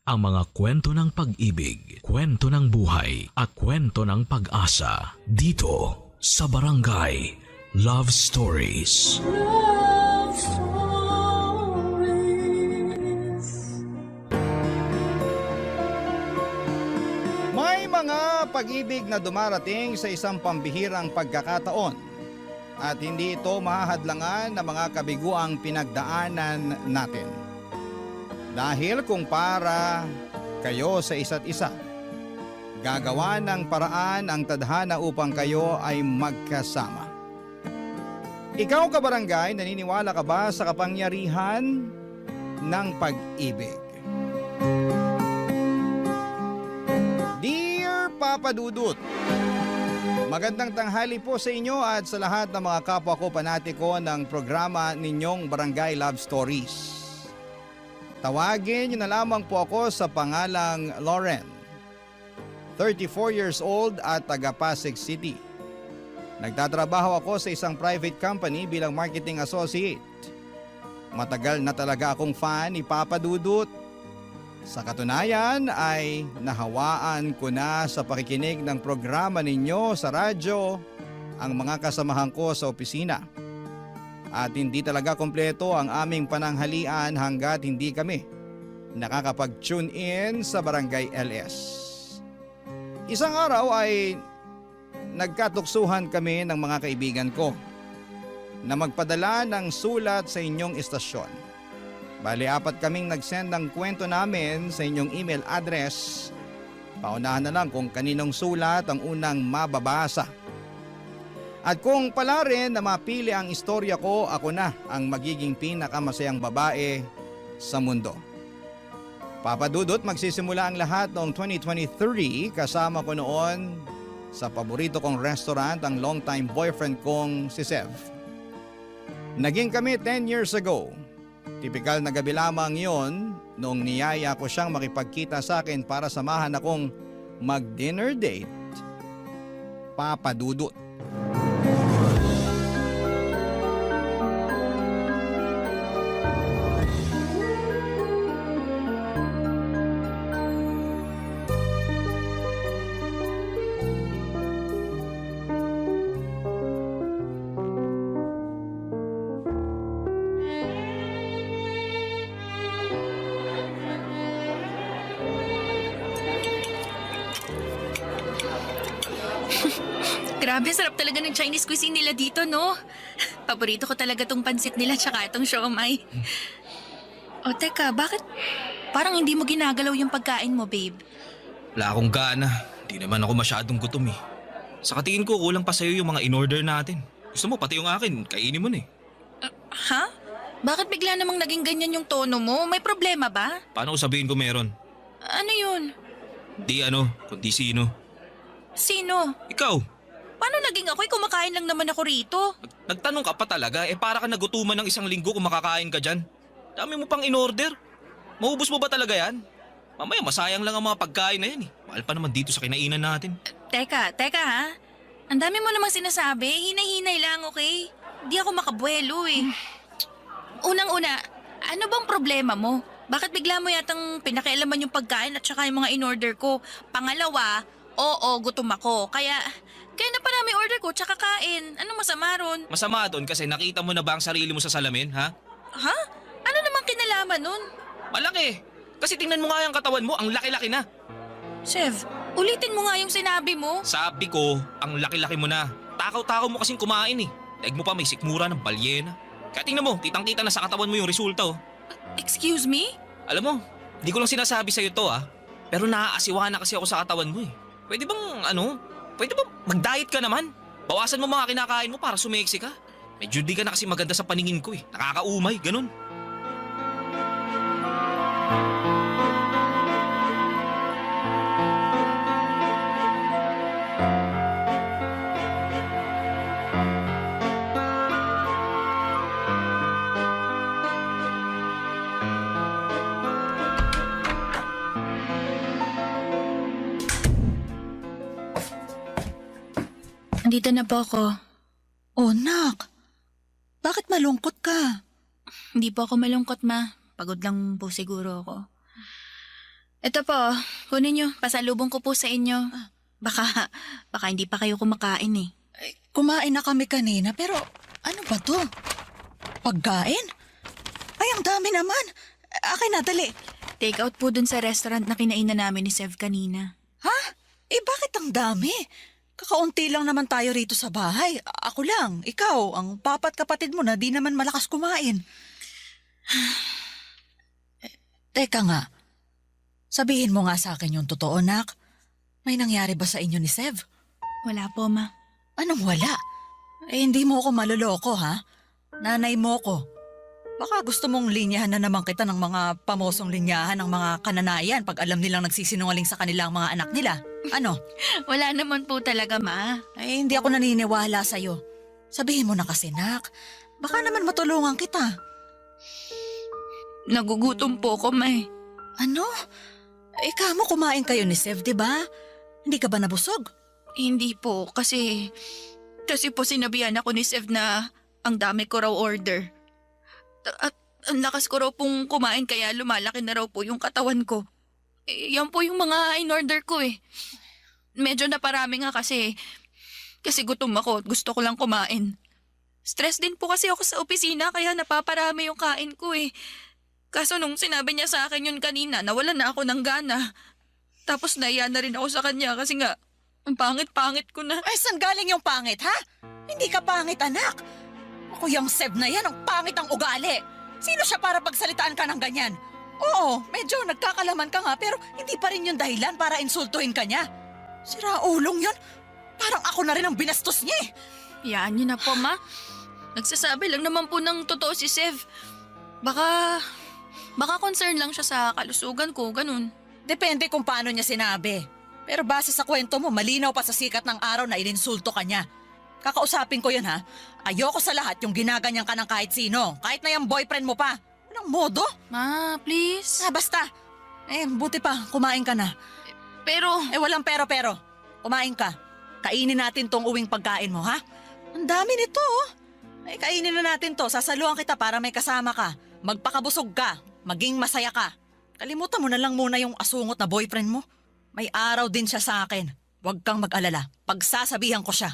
ang mga kwento ng pag-ibig, kwento ng buhay at kwento ng pag-asa dito sa Barangay Love Stories. Love Stories. May mga pag-ibig na dumarating sa isang pambihirang pagkakataon at hindi ito mahahadlangan ng mga kabiguang pinagdaanan natin. Dahil kung para kayo sa isa't isa, gagawa ng paraan ang tadhana upang kayo ay magkasama. Ikaw kabarangay, naniniwala ka ba sa kapangyarihan ng pag-ibig? Dear Papa Dudut, magandang tanghali po sa inyo at sa lahat ng mga kapwa ko panatiko ng programa ninyong Barangay Love Stories. Tawagin niyo na lamang po ako sa pangalang Lauren, 34 years old at taga Pasig City. Nagtatrabaho ako sa isang private company bilang marketing associate. Matagal na talaga akong fan ni Papa Dudut. Sa katunayan ay nahawaan ko na sa pakikinig ng programa ninyo sa radyo ang mga kasamahan ko sa opisina. At hindi talaga kompleto ang aming pananghalian hanggat hindi kami nakakapag-tune in sa Barangay LS. Isang araw ay nagkatuksuhan kami ng mga kaibigan ko na magpadala ng sulat sa inyong istasyon. Bali, 4 kaming nag-send ng kwento namin sa inyong email address. Paunahan na lang kung kaninong sulat ang unang mababasa. At kung pala rin na mapili ang istorya ko, ako na ang magiging pinakamasayang babae sa mundo. Papa Dudut, magsisimula ang lahat noong 2023 kasama ko noon sa paborito kong restaurant ang longtime boyfriend kong si Sev. Naging kami 10 years ago. Tipikal na gabi lamang yon noong niyaya ko siyang makipagkita sa akin para samahan akong mag-dinner date. Papa Dudut. Grabe, sarap talaga ng Chinese cuisine nila dito, no? Paborito ko talaga tong pansit nila tsaka itong siomai. O teka, bakit parang hindi mo ginagalaw yung pagkain mo, babe? Wala akong gana. Hindi naman ako masyadong gutom eh. Sa katingin ko, kulang pa sa'yo yung mga in-order natin. Gusto mo, pati yung akin, kainin mo na eh. Ha? Bakit bigla namang naging ganyan yung tono mo? May problema ba? Paano ko sabihin ko meron? Ano yun? Di ano, kundi sino. Sino? Ikaw, Paano naging ako'y kumakain lang naman ako rito? nagtanong ka pa talaga, para ka nagutuman ng 1 linggo kung makakain ka dyan. Dami mo pang in-order. Maubos mo ba talaga yan? Mamaya masayang lang ang mga pagkain na yan eh. Mahal pa naman dito sa kinainan natin. Teka ha? Ang dami mo namang sinasabi, hinay-hinay lang, okay? Di ako makabuelo eh. Unang-una, ano bang problema mo? Bakit bigla mo yatang pinakialaman yung pagkain at saka yung mga in-order ko? Pangalawa, oo, gutom ako. Kaya na pa namin order ko tsaka kain. Anong masama ron? Masama doon kasi nakita mo na ba ang sarili mo sa salamin, ha? Ha? Ano namang kinalaman nun? Malaki. Kasi tingnan mo nga yung katawan mo, ang laki-laki na. Chef, ulitin mo nga yung sinabi mo. Sabi ko, ang laki-laki mo na. Takaw-takaw mo kasing kumain eh. Daig mo pa may sikmura ng balyena. Kaya tingnan mo, kitang-kita na sa katawan mo yung resulta oh. Excuse me? Alam mo, di ko lang sinasabi sa'yo to ah. Pero naaasiwa na kasi ako sa katawan mo eh. Pwede bang mag-diet ka naman? Bawasan mo mga kinakain mo para sumeksi ka. Medyo di ka na kasi maganda sa paningin ko eh. Nakakaumay, ganun. Andito na po ako. Oh, nak. Bakit malungkot ka? Hindi po ako malungkot, ma. Pagod lang po siguro ako. Ito po, kunin nyo. Pasalubong ko po sa inyo. Baka hindi pa kayo kumakain eh. Kumain na kami kanina pero ano ba to? Pagkain? Ay, ang dami naman. Akin na, dali. Take out po dun sa restaurant na kinainan namin ni Sev kanina. Ha? Bakit ang dami? Kakaunti lang naman tayo rito sa bahay. Ako lang, ikaw, ang papat kapatid mo na di naman malakas kumain. Teka nga, sabihin mo nga sa akin yung totoo, nak. May nangyari ba sa inyo ni Sev? Wala po, ma. Anong wala? Hindi mo ako maloloko, ha? Nanay mo ko. Baka gusto mong linyahan na naman kita ng mga pamosong linyahan ng mga kananayan pag alam nilang nagsisinungaling sa kanilang mga anak nila. Ano? Wala naman po talaga, ma. Hindi ako naniniwala sa'yo. Sabihin mo na kasi, nak. Baka naman matulungan kita. Nagugutom po ko, ma. Ano? Kamo kumain kayo ni Sev, di ba? Hindi ka ba nabusog? Hindi po, kasi po sinabihan ako ni Sev na ang dami ko raw order. At ang lakas ko raw pong kumain kaya lumalaki na raw po yung katawan ko. Yan po yung mga in-order ko eh. Medyo naparami nga kasi gutom ako at gusto ko lang kumain. Stress din po kasi ako sa opisina kaya napaparami yung kain ko eh. Kaso nung sinabi niya sa akin yun kanina, nawalan na ako ng gana. Tapos naiya na rin ako sa kanya kasi nga, ang pangit-pangit ko na. Saan galing yung pangit, ha? Hindi ka pangit, anak. Ako yung Sev na yan, ang pangit ang ugali. Sino siya para pagsalitaan ka ng ganyan? Oo, medyo nagkakalaman ka nga pero hindi pa rin yung dahilan para insultuhin ka niya. Siraulong yun. Parang ako na rin ang binastos niya eh. Yan niyo na po, ma. Nagsasabi lang naman po ng totoo si Sev. Baka concern lang siya sa kalusugan ko, ganun. Depende kung paano niya sinabi. Pero base sa kwento mo, malinaw pa sa sikat ng araw na ininsulto ka niya. Kakausapin ko yun, ha? Ayoko sa lahat yung ginaganyan ka ng kahit sino. Kahit na yung boyfriend mo pa. Walang modo. Ma, please. Basta. Buti pa, kumain ka na. Pero, Walang pero. Kumain ka. Kainin natin tong uwing pagkain mo, ha? Ang dami nito, oh. Kainin na natin to. Sasaluhan kita para may kasama ka. Magpakabusog ka. Maging masaya ka. Kalimutan mo na lang muna yung asungot na boyfriend mo. May araw din siya sa akin. Huwag kang mag-alala. Pagsasabihan ko siya.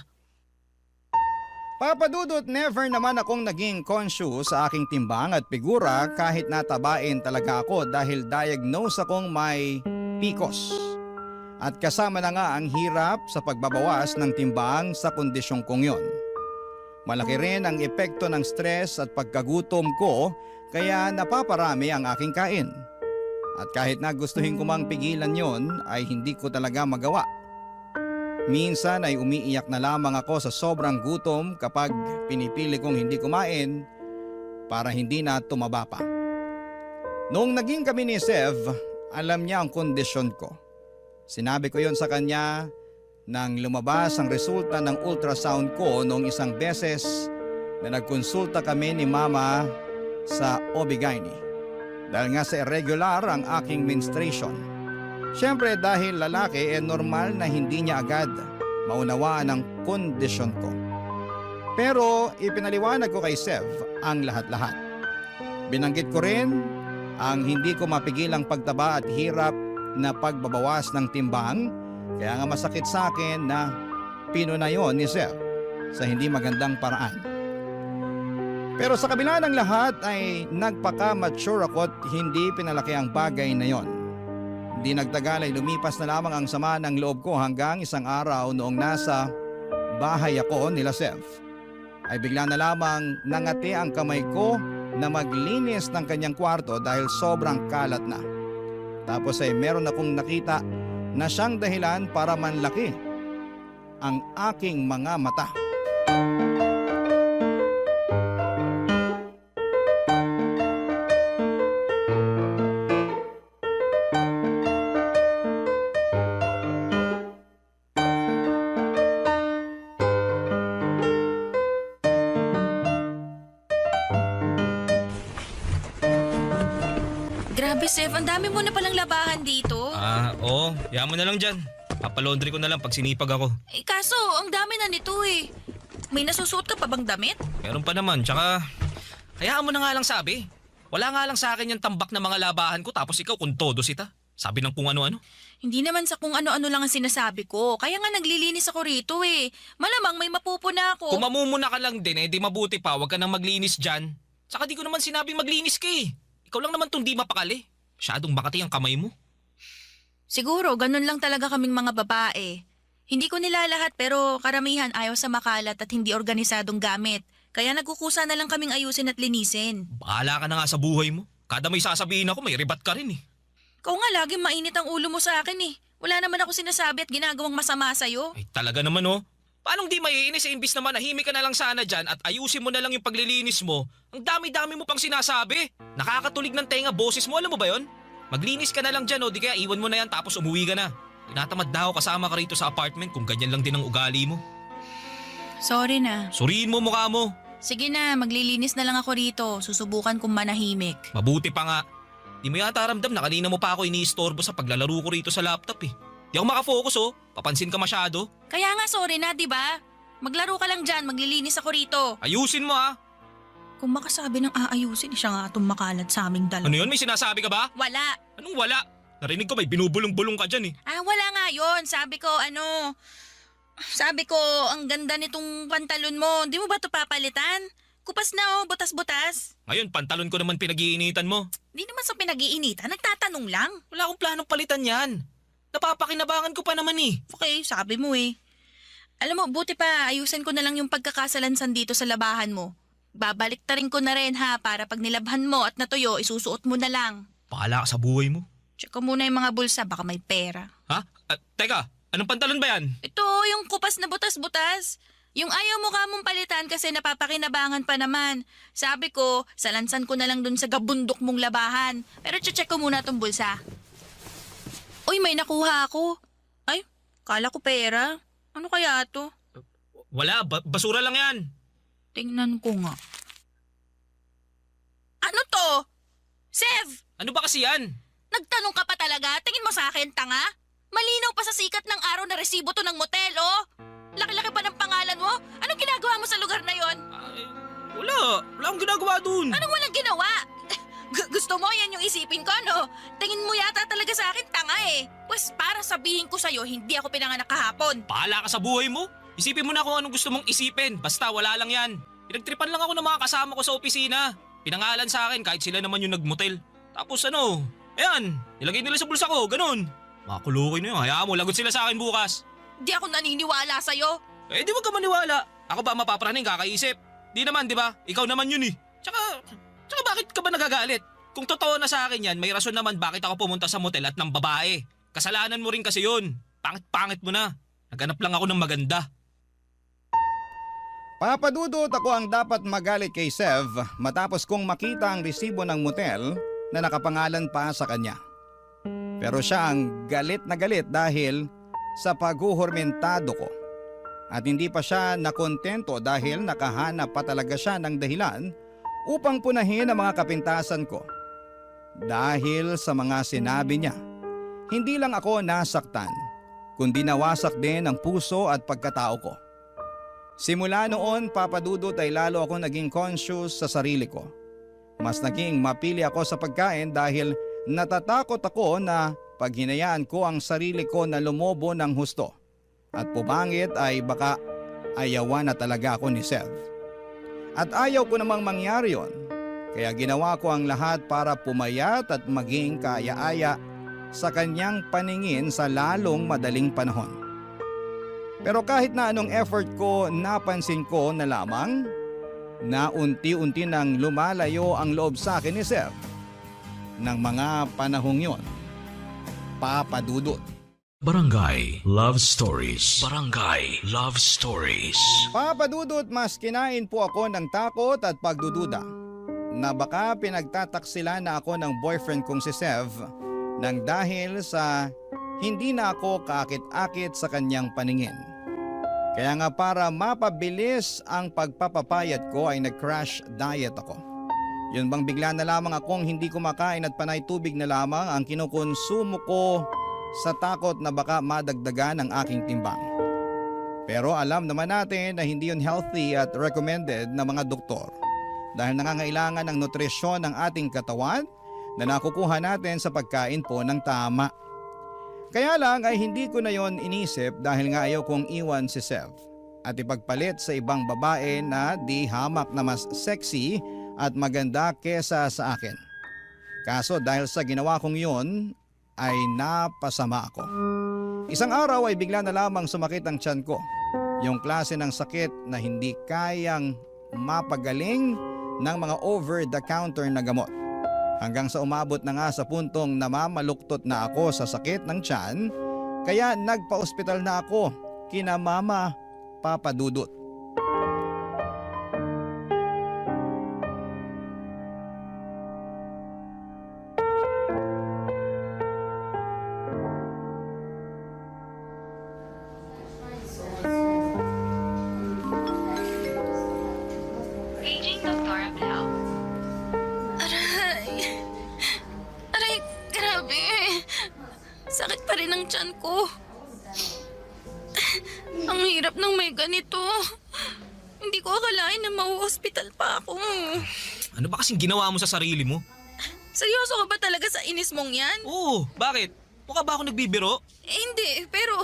Papa Dudut, never naman akong naging conscious sa aking timbang at figura kahit natabain talaga ako dahil diagnose akong may PCOS. At kasama na nga ang hirap sa pagbabawas ng timbang sa kondisyong kong yon. Malaki rin ang epekto ng stress at pagkagutom ko kaya napaparami ang aking kain. At kahit na gustuhin ko mang pigilan yon ay hindi ko talaga magawa. Minsan ay umiiyak na lamang ako sa sobrang gutom kapag pinipili kong hindi kumain para hindi na tumaba pa. Noong naging kami ni Sev, alam niya ang kondisyon ko. Sinabi ko yon sa kanya nang lumabas ang resulta ng ultrasound ko noong isang beses na nagkonsulta kami ni Mama sa OB-GYN. Dahil nga sa irregular ang aking menstruation. Siyempre dahil lalaki normal na hindi niya agad maunawaan ang kondisyon ko. Pero ipinaliwanag ko kay Sev ang lahat-lahat. Binanggit ko rin ang hindi ko mapigilang pagtaba at hirap na pagbabawas ng timbang. Kaya nga masakit sa akin na pinunayon ni Sev sa hindi magandang paraan. Pero sa kabila ng lahat ay nagpaka-mature ako at hindi pinalaki ang bagay na yon. Hindi nagtagal ay lumipas na lamang ang sama ng loob ko hanggang isang araw noong nasa bahay ako nila Sev. Ay bigla na lamang nangati ang kamay ko na maglinis ng kanyang kwarto dahil sobrang kalat na. Tapos ay meron akong nakita na siyang dahilan para manlaki ang aking mga mata. grabe Sev, ang dami mo na palang labahan dito. Oo. Hayaan mo na lang dyan. Papalaundry ko na lang pag sinipag ako. Kaso, ang dami na nito eh. May nasusuot ka pa bang damit? Meron pa naman, tsaka hayaan mo na nga lang sabi. Wala nga lang sa akin yung tambak na mga labahan ko tapos ikaw kung todo sita. Sabi ng kung ano-ano. Hindi naman sa kung ano-ano lang ang sinasabi ko. Kaya nga naglilinis ako rito eh. Malamang may mapupuna ako. Kung mamumuna ka lang din, di mabuti pa, huwag ka nang maglinis dyan. Saka di ko naman sinabing maglinis ka eh. Ikaw lang naman tong di mapakali. Masyadong makati ang kamay mo. Siguro, ganun lang talaga kaming mga babae. Hindi ko nilalahat pero karamihan ayaw sa makalat at hindi organisadong gamit. Kaya nagkukusa na lang kaming ayusin at linisin. Bahala ka na nga sa buhay mo. Kada may sasabihin ako, may ribat ka rin eh. Ikaw nga laging mainit ang ulo mo sa akin eh. Wala naman ako sinasabi at ginagawang masama sa'yo. Ay talaga naman oh. Paanong di maiinis imbis na manahimik ka na lang sana dyan at ayusin mo na lang yung paglilinis mo? Ang dami-dami mo pang sinasabi. Nakakatulig ng tenga boses mo, alam mo ba yon? Maglinis ka na lang dyan o di kaya iwan mo na yan tapos umuwi ka na. Tinatamad na ako kasama ka rito sa apartment kung ganyan lang din ang ugali mo. Sorry na. Suriin mo mukha mo. Sige na, maglilinis na lang ako rito. Susubukan kong manahimik. Mabuti pa nga. Di mo yata ramdam na kanina mo pa ako iniistorbo sa paglalaro ko rito sa laptop eh. Di ako makafocus oh. Papansin ka masyado. Kaya nga sorry na, di ba? Maglaro ka lang dyan, maglilinis ako rito. Ayusin mo ah. Kung makasabi ng aayusin, siya nga itong makalat sa aming dalawa. Ano yun? May sinasabi ka ba? Wala. Anong wala? Narinig ko may binubulong-bulong ka dyan eh. Wala nga yun. Sabi ko, ang ganda nitong pantalon mo. Di mo ba ito papalitan? Kupas na oh, butas-butas. Ngayon, pantalon ko naman pinag-iinitan mo. Di naman sa pinag-iinitan, nagtatanong lang. Wala akong planong palitan yan. Napapakinabangan ko pa naman eh. Okay, sabi mo eh. Alam mo, buti pa, ayusin ko na lang yung pagkakasalansan dito sa labahan mo. Babalik ta rin ko na rin ha, para pag nilabhan mo at natuyo, isusuot mo na lang. Bahala ka sa buhay mo. Check ko muna yung mga bulsa, baka may pera. Ha? Teka, anong pantalon ba yan? Ito, yung kupas na butas-butas. Yung ayaw mo ka mong palitan kasi napapakinabangan pa naman. Sabi ko, salansan ko na lang dun sa gabundok mong labahan. Pero check ko muna tong bulsa. Uy, may nakuha ako. Ay, kala ko pera. Ano kaya to? Wala, basura lang yan. Tingnan ko nga. Ano to? Sev! Ano ba kasi yan? Nagtanong ka pa talaga? Tingin mo sa akin, tanga? Malinaw pa sa sikat ng araw na resibo to ng motel, oh! Laki-laki pa ng pangalan mo? Anong ginagawa mo sa lugar na yon? Wala akong ginagawa dun. Anong walang ginawa? Gusto mo yan yung isipin ko, no? Tingin mo yata talaga sa akin, tanga eh. Pues para sabihin ko sa'yo, hindi ako pinanganak kahapon. Bahala ka sa buhay mo. Isipin mo na kung anong gusto mong isipin. Basta wala lang yan. Pinagtripan lang ako ng mga kasama ko sa opisina. Pinangalan sa akin kahit sila naman yung nagmotel. Tapos ayan, nilagay nila sa bulsa ko, ganun. Makulokoy na yun, hayaan mo, lagot sila sa akin bukas. Di ako naniniwala sa'yo. Di wag ka maniwala. Ako ba mapapraning kakaisip? Di naman, di ba? Ikaw naman yun eh. Tsaka bakit ka ba nagagalit? Kung totoo na sa akin yan, may rason naman bakit ako pumunta sa motel at ng babae. Kasalanan mo rin kasi yun. Pangit-pangit mo na. Naghanap lang ako ng maganda. Papadudot ako ang dapat magalit kay Sev matapos kong makita ang resibo ng motel na nakapangalan pa sa kanya. Pero siya ang galit na galit dahil sa paghuhormentado ko. At hindi pa siya nakontento dahil nakahanap pa talaga siya ng dahilan upang punahin ang mga kapintasan ko. Dahil sa mga sinabi niya, hindi lang ako nasaktan, kundi nawasak din ang puso at pagkatao ko. Simula noon, papadudot ay lalo ako naging conscious sa sarili ko. Mas naging mapili ako sa pagkain dahil natatakot ako na pag hinayaan ko ang sarili ko na lumobo ng husto at pumangit ay baka ayawan na talaga ako ni Sev. At ayaw ko namang mangyari yon, kaya ginawa ko ang lahat para pumayat at maging kaaya-aya sa kanyang paningin sa lalong madaling panahon. Pero kahit na anong effort ko, napansin ko na lamang na unti-unti nang lumalayo ang loob sa akin ni Sev ng mga panahong yon. Papadudot. Barangay Love Stories. Barangay Love Stories. Papadudot, mas kinain po ako ng takot at pagdududa na baka pinagtataksila na ako ng boyfriend kong si Sev nang dahil sa hindi na ako kaakit-akit sa kanyang paningin. Kaya nga para mapabilis ang pagpapapayat ko ay nag-crash diet ako. Yun bang bigla na lamang akong hindi kumakain at panay tubig na lamang ang kinukonsumo ko sa takot na baka madagdagan ang aking timbang. Pero alam naman natin na hindi yun healthy at recommended ng mga doktor dahil nangangailangan ng nutrisyon ng ating katawan na nakukuha natin sa pagkain po ng tama. Kaya lang ay hindi ko na yon inisip dahil nga ayaw kong iwan si Sev at ipagpalit sa ibang babae na di hamak na mas sexy at maganda kesa sa akin. Kaso dahil sa ginawa kong yun ay napasama ako. Isang araw ay bigla na lamang sumakit ang tiyan ko. Yung klase ng sakit na hindi kayang mapagaling ng mga over-the-counter na gamot. Hanggang sa umabot na nga sa puntong namamaluktot na ako sa sakit ng tiyan, kaya nagpa-ospital na ako kina Mama Papa Dudut. Paging Dr. Abel. Aray! Aray, grabe. Sakit pa rin ang tiyan ko. Ang hirap ng may ganito. Hindi ko akalain na mau-hospital pa ako. Ano ba kasing ginawa mo sa sarili mo? Seryoso ka ba talaga sa inis mong yan? Oo, bakit? Mukha ba ako nagbibiro? Hindi, pero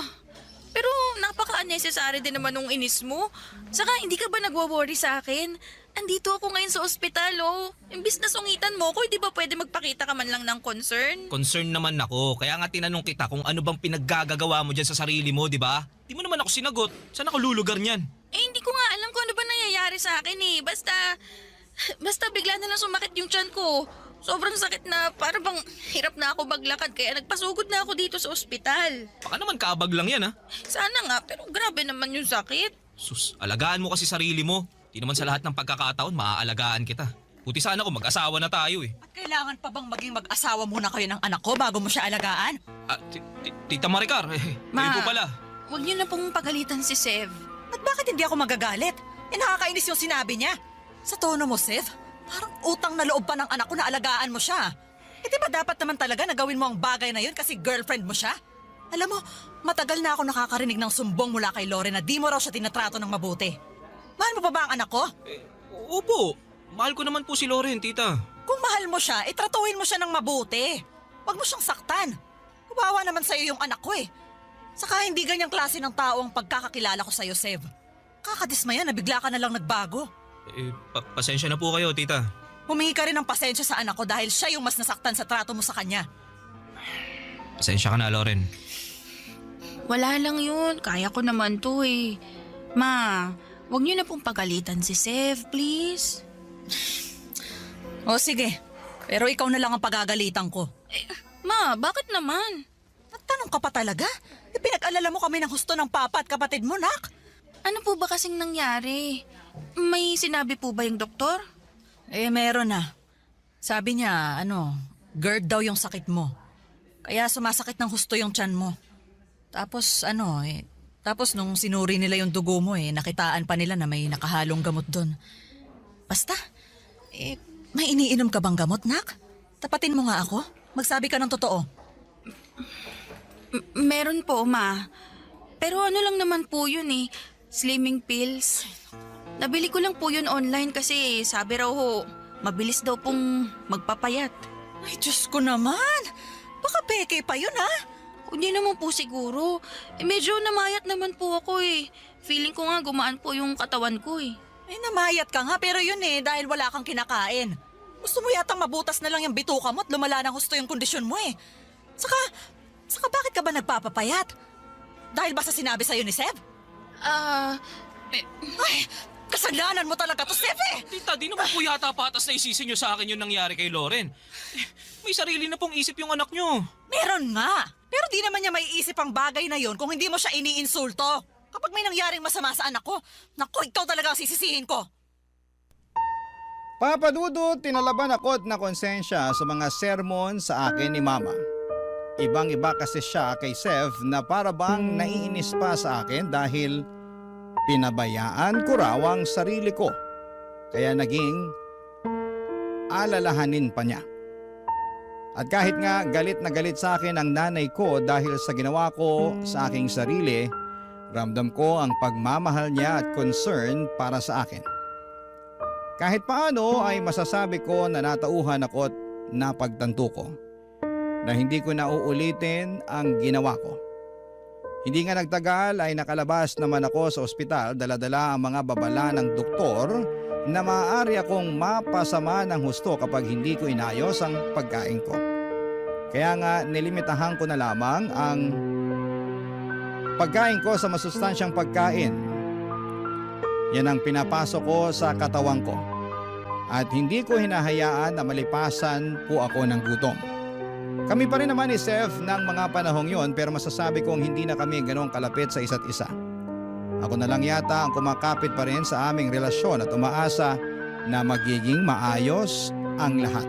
napaka-unnecessary din naman nung inis mo. Saka hindi ka ba nagwo-worry sa akin? Andito ako ngayon sa ospital, oh. Imbis na sungitan mo ko, di ba pwede magpakita ka man lang ng concern? Concern naman ako, kaya nga tinanong kita kung ano bang pinaggagawa mo dyan sa sarili mo, di ba? Di mo naman ako sinagot. Saan ako lulugar niyan? Eh, hindi ko nga alam kung ano ba nangyayari sa akin eh. Basta bigla na lang sumakit yung tiyan ko. Sobrang sakit na para bang hirap na ako maglakad kaya nagpasugod na ako dito sa ospital. Baka naman kaabag lang yan, ha? Sana nga, pero grabe naman yung sakit. Sus, alagaan mo kasi sarili mo. Di naman sa lahat ng pagkakataon maaalagaan kita. Puti sana kung mag-asawa na tayo eh. At kailangan pa bang maging mag-asawa muna kayo ng anak ko bago mo siya alagaan? Tita Maricar, Ma. kayo po pala. Huwag niyo na pong pagalitan si Sev. At bakit hindi ako magagalit? Nakakainis yung sinabi niya. Sa tono mo, Sev, parang utang na loob pa ng anak ko na alagaan mo siya. Di ba dapat naman talaga na gawin mo ang bagay na yun kasi girlfriend mo siya? Alam mo, matagal na ako nakakarinig ng sumbong mula kay Loren na di mo raw siya tinatrato ng mabuti. Mahal mo pa ba ang anak ko? Opo, mahal ko naman po si Loren, tita. Kung mahal mo siya, itratuhin mo siya ng mabuti. Huwag mo siyang saktan. Kawawa naman sa'yo yung anak ko eh. Saka hindi ganyang klase ng tao ang pagkakakilala ko sa'yo, Sev. Kakadismaya na bigla ka na lang nagbago. Pasensya na po kayo, tita. Humingi ka rin ng pasensya sa anak ko dahil siya yung mas nasaktan sa trato mo sa kanya. Pasensya ka na, Loren. Wala lang yun. Kaya ko naman to eh. Ma, huwag niyo na pong pagalitan si Sev, please. O sige, pero ikaw na lang ang pagagalitan ko. Ma, bakit naman? Nagtanong ka pa talaga? Pinag-alala mo kami ng husto ng papa at kapatid mo, nak. Ano po ba kasing nangyari? May sinabi po ba yung doktor? Meron na. Sabi niya, GERD daw yung sakit mo. Kaya sumasakit ng husto yung tiyan mo. Tapos tapos nung sinuri nila yung dugo mo nakitaan pa nila na may nakahalong gamot doon. Basta, may iniinom ka bang gamot, nak? Tapatin mo nga ako. Magsabi ka ng totoo. Meron po, ma. Pero ano lang naman po yun eh. Slimming pills. Nabili ko lang po yun online kasi sabi raw ho, mabilis daw pong magpapayat. Ay, Diyos ko naman. Baka peke pa yun, ha? Hindi naman po siguro. Medyo namayat naman po ako eh. Feeling ko nga gumaan po yung katawan ko eh. Namayat ka nga pero yun dahil wala kang kinakain. Gusto mo yatang mabutas na lang yung bituka mo at lumala ng husto yung kondisyon mo eh. Saka bakit ka ba nagpapapayat? Dahil ba sa sinabi sa'yo ni Seb? Ay, kasalanan mo talaga to, Seb eh! Tita, di naman po yata patas na isisi nyo sa akin yung nangyari kay Loren. May sarili na pong isip yung anak nyo. Meron nga. Pero di naman niya maiisip ang bagay na yon kung hindi mo siya iniinsulto. Kapag may nangyaring masama sa anak ko, naku, ikaw talaga ang sisisihin ko. Papa Dudut, tinalaban ako na konsensya sa mga sermon sa akin ni Mama. Ibang-iba kasi siya kay Sev na para bang naiinis pa sa akin dahil pinabayaan ko raw ang sarili ko. Kaya naging alalahanin pa niya. At kahit nga galit na galit sa akin ang nanay ko dahil sa ginawa ko sa aking sarili, ramdam ko ang pagmamahal niya at concern para sa akin. Kahit paano ay masasabi ko na natauhan ako at napagtanto ko na hindi ko na uulitin ang ginawa ko. Hindi nga nagtagal ay nakalabas naman ako sa ospital, dala-dala ang mga babala ng doktor na maaari akong mapasama ng husto kapag hindi ko inayos ang pagkain ko. Kaya nga nilimitahan ko na lamang ang pagkain ko sa masustansyang pagkain. Yan ang pinapasok ko sa katawan ko. At hindi ko hinahayaan na malipasan po ako ng gutom. Kami pa rin naman ni Seth ng mga panahong yon, pero masasabi kong hindi na kami ganoong kalapit sa isa't isa. Ako na lang yata ang kumakapit pa rin sa aming relasyon at umaasa na magiging maayos ang lahat.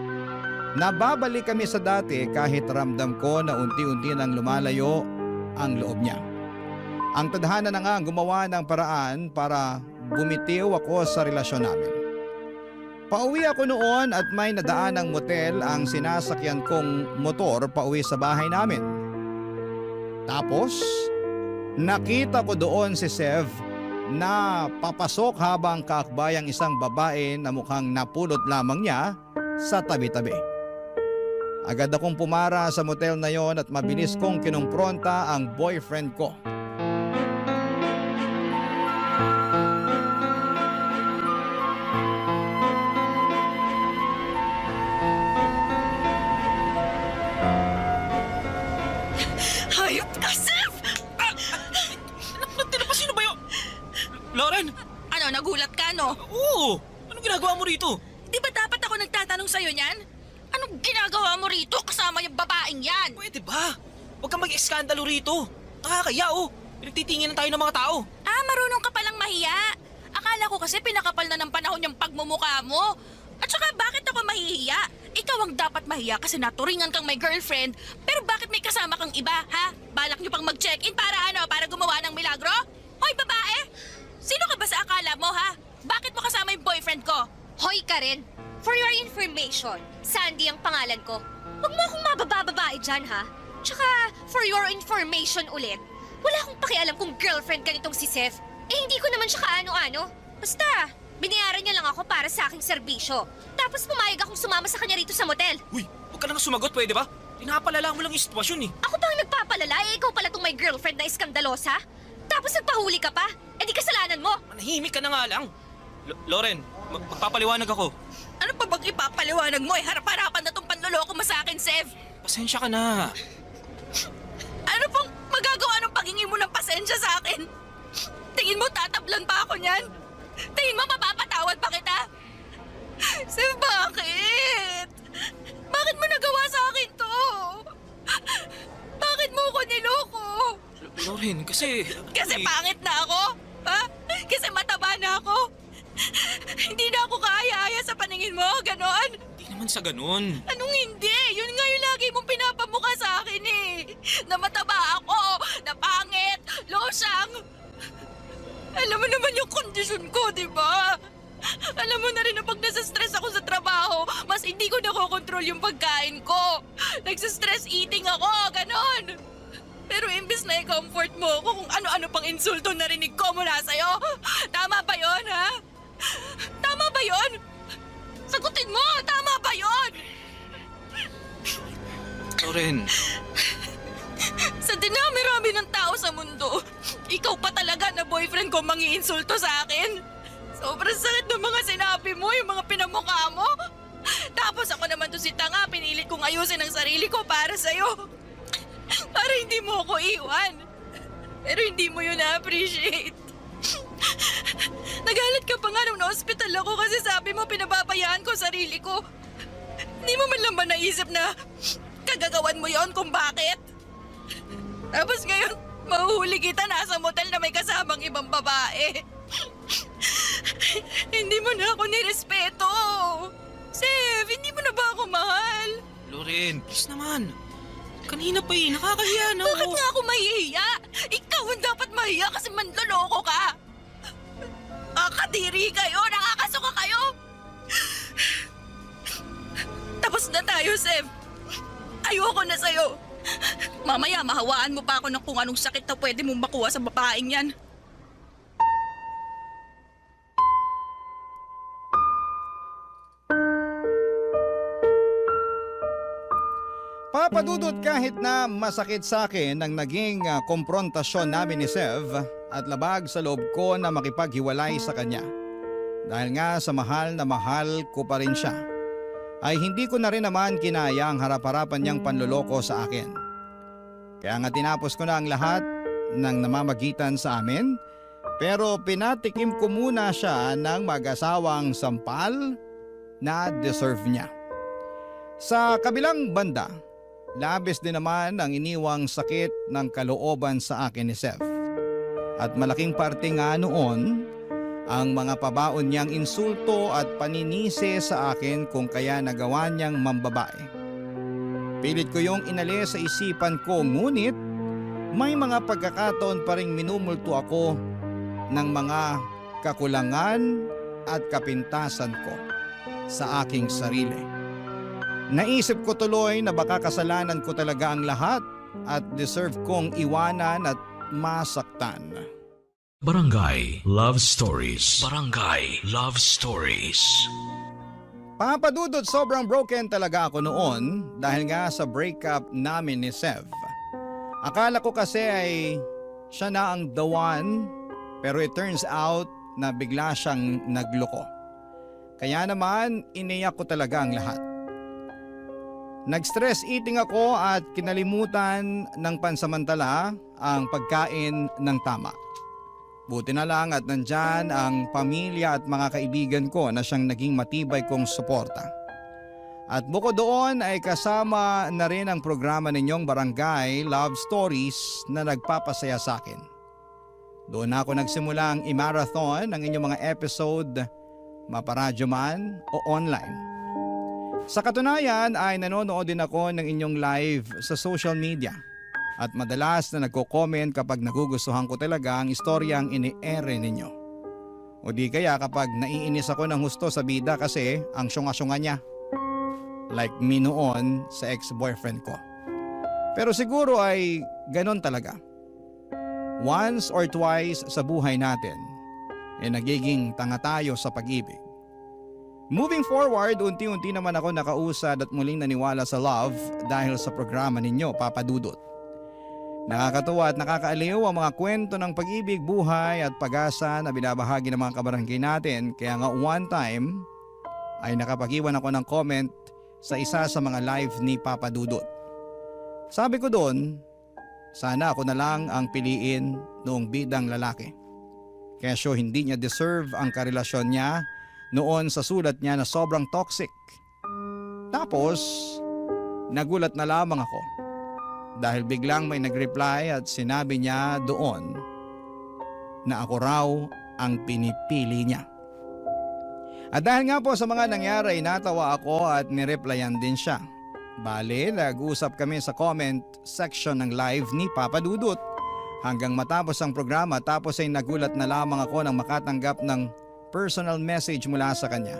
Nababalik kami sa dati kahit ramdam ko na unti-unti nang lumalayo ang loob niya. Ang tadhana na nga ang gumawa ng paraan para bumitiw ako sa relasyon namin. Pauwi ako noon at may nadaan ng motel ang sinasakyan kong motor pauwi sa bahay namin. Tapos, nakita ko doon si Sev na papasok habang kaakbay ang isang babae na mukhang napulot lamang niya sa tabi-tabi. Agad akong pumara sa motel na yon at mabilis kong kinumpronta ang boyfriend ko. Hayop ka, Sev! Sino ba yun? Lauren! Ano, nagulat ka, no? Oo! Anong ginagawa mo rito? Di ba dapat ako nagtatanong sa'yo niyan? Anong ginagawa mo rito kasama yung babaeng yan? Pwede ba? Huwag kang mag-eskandalo rito. Nakakaya oh. Pinagtitingin tayo ng mga tao. Ah, marunong ka palang mahiya. Akala ko kasi pinakapal na ng panahon yung pagmumukha mo. At saka bakit ako mahihiya? Ikaw ang dapat mahiya kasi naturingan kang may girlfriend. Pero bakit may kasama kang iba, ha? Balak niyo pang mag-check-in para ano? Para gumawa ng milagro? Hoy, babae! Sino ka ba sa akala mo, ha? Bakit mo kasama yung boyfriend ko? Hoy Karen, for your information, Sandy ang pangalan ko. Huwag mo akong mabababae dyan, ha? Tsaka, for your information ulit, wala akong pakialam kung girlfriend ka nitong si Seth. Eh, hindi ko naman siya kaano-ano. Basta, binayaran niya lang ako para sa aking serbisyo. Tapos pumayag akong sumama sa kanya rito sa motel. Uy, huwag ka nang sumagot, pwede ba? Pinapalala mo lang yung sitwasyon eh. Ako pa ang nagpapalala, eh ikaw pala tong may girlfriend na iskandalosa? Tapos nagpahuli ka pa? Eh di kasalanan mo. Manahimik ka na nga lang. Lauren, magpapaliwanag ako. Ano pa bang ipapaliwanag mo? Harap-harapan na tong panloloko mo sa akin, Sev. Pasensya ka na. Ano pang magagawa ng paghingi mo ng pasensya sa akin? Tingin mo tatablan pa ako niyan? Tingin mo mapapatawad pa kita? Sev, bakit? Bakit mo nagawa sa akin to? Bakit mo ko niloko? Lauren, kasi... Kasi pangit na ako? Ha? Kasi mataba na ako? Hindi na ako kaaya-aya sa paningin mo, ganon? Hindi naman sa ganun. Anong hindi? Yun nga yung lagi mong pinapamukha sa akin eh. Na mataba ako, na pangit, losyang. Alam mo naman yung kondisyon ko, di ba? Alam mo na rin na pag nasa-stress ako sa trabaho, mas hindi ko nakokontrol yung pagkain ko. Nagsa-stress eating ako, ganon. Pero imbes na i-comfort mo ako kung ano-ano pang insulto narinig ko mula sa'yo. Tama ba yon, ha? Tama ba yon? Sagutin mo, tama ba yon? Lauren, Sa dinami-rami ng tao sa mundo, ikaw pa talaga na boyfriend ko mangi-insulto sa akin. Sobrang sakit ng mga sinabi mo, yung mga pinamukha mo. Tapos ako naman to si tanga, pinilit kong ayusin ang sarili ko para sa'yo. Para hindi mo ako iwan. Pero hindi mo yun na-appreciate. Nagalit ka pa nga nung na-hospital ako kasi sabi mo pinababayaan ko sarili ko. Hindi mo man lang ba naisip na kagagawan mo yon kung bakit? Tapos ngayon, mahuhuli kita nasa motel na may kasamang ibang babae. Hindi mo na ako nirespeto. Sev, hindi mo na ba ako mahal? Lauren, please naman. Kanina pa eh, nakakahiya na Bakit ako. nga ako mahihiya? Ikaw ang dapat mahiya kasi manloloko ka. Kadiri kayo, nakakasuka kayo. Tapos na tayo, Sev. Ayoko na sa'yo. Mamaya mahawaan mo pa ako ng kung anong sakit na pwede mong makuha sa babaeng yan. Papadudot, kahit na masakit sa akin ang naging komprontasyon namin ni Sev at labag sa loob ko na makipaghiwalay sa kanya. Dahil nga sa mahal na mahal ko pa rin siya, ay hindi ko na rin naman kinaya ang harap-harapan niyang panloloko sa akin. Kaya nga tinapos ko na ang lahat ng namamagitan sa amin, pero pinatikim ko muna siya ng mag-asawang sampal na deserve niya. Sa kabilang banda, labis din naman ang iniwang sakit ng kalooban sa akin ni Seth. At malaking parte nga noon ang mga pabaon niyang insulto at paninisi sa akin kung kaya nagawa niyang mambabae. Pilit ko yung inalis sa isipan ko, ngunit may mga pagkakataon pa ring minumulto ako ng mga kakulangan at kapintasan ko sa aking sarili. Naisip ko tuloy na baka kasalanan ko talaga ang lahat at deserve kong iwanan at masaktan. Barangay Love Stories. Barangay Love Stories. Papadudot, sobrang broken talaga ako noon dahil nga sa breakup namin ni Sev. Akala ko kasi ay siya na ang the one, pero it turns out na bigla siyang nagloko. Kaya naman iniyak ko talaga ang lahat. Nag-stress eating ako at kinalimutan ng pansamantala ang pagkain ng tama. Buti na lang at nandyan ang pamilya at mga kaibigan ko na siyang naging matibay kong suporta. At bukod doon ay kasama na rin ang programa ninyong Barangay Love Stories na nagpapasaya sa akin. Doon ako nagsimulang i-marathon ang inyong mga episode, maparadyo man o online. Sa katunayan ay nanonood din ako ng inyong live sa social media. At madalas na nagko-comment kapag nagugustuhan ko talaga ang istoryang ini-ere ninyo. O di kaya kapag naiinis ako ng husto sa bida kasi ang syunga-syunga niya. Like me noon sa ex-boyfriend ko. Pero siguro ay ganon talaga. Once or twice sa buhay natin, nagiging tanga tayo sa pag-ibig. Moving forward, unti-unti naman ako nakausad at muling naniwala sa love dahil sa programa ninyo, Papadudot. Nakakatuwa at nakakaaliw ang mga kwento ng pag-ibig, buhay at pag-asa na binabahagi ng mga kabarangay natin. Kaya nga one time ay nakapag-iwan ako ng comment sa isa sa mga live ni Papa Dudut. Sabi ko doon, sana ako na lang ang piliin noong bidang lalaki. Kesyo hindi niya deserve ang karelasyon niya noon sa sulat niya na sobrang toxic. Tapos, nagulat na lamang ako. Dahil biglang may nag-reply at sinabi niya doon na ako raw ang pinipili niya. At dahil nga po sa mga nangyari, natawa ako at nireplyan din siya. Bale, nag-usap kami sa comment section ng live ni Papa Dudut hanggang matapos ang programa, tapos ay nagulat na lamang ako nang makatanggap ng personal message mula sa kanya.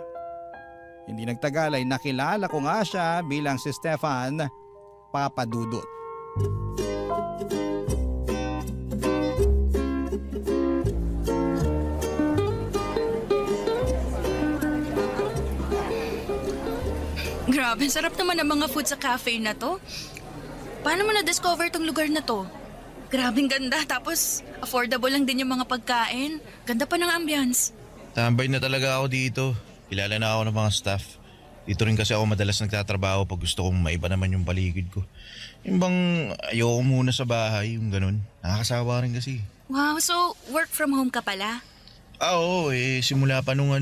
Hindi nagtagal ay nakilala ko nga siya bilang si Stefan Papa Dudut. Grabe, sarap naman ang mga food sa cafe na to. Paano mo na-discover tong lugar na to? Grabing ganda, tapos affordable lang din yung mga pagkain. Ganda pa ng ambience. Tambay na talaga ako dito. Kilala na ako ng mga staff. Dito rin kasi ako madalas nagtatrabaho pag gusto kong maiba naman yung paligid ko. Yung bang ayoko muna sa bahay, yung ganun. Nakakasawa rin kasi. Wow, so work from home ka pala? Oo, simula pa nung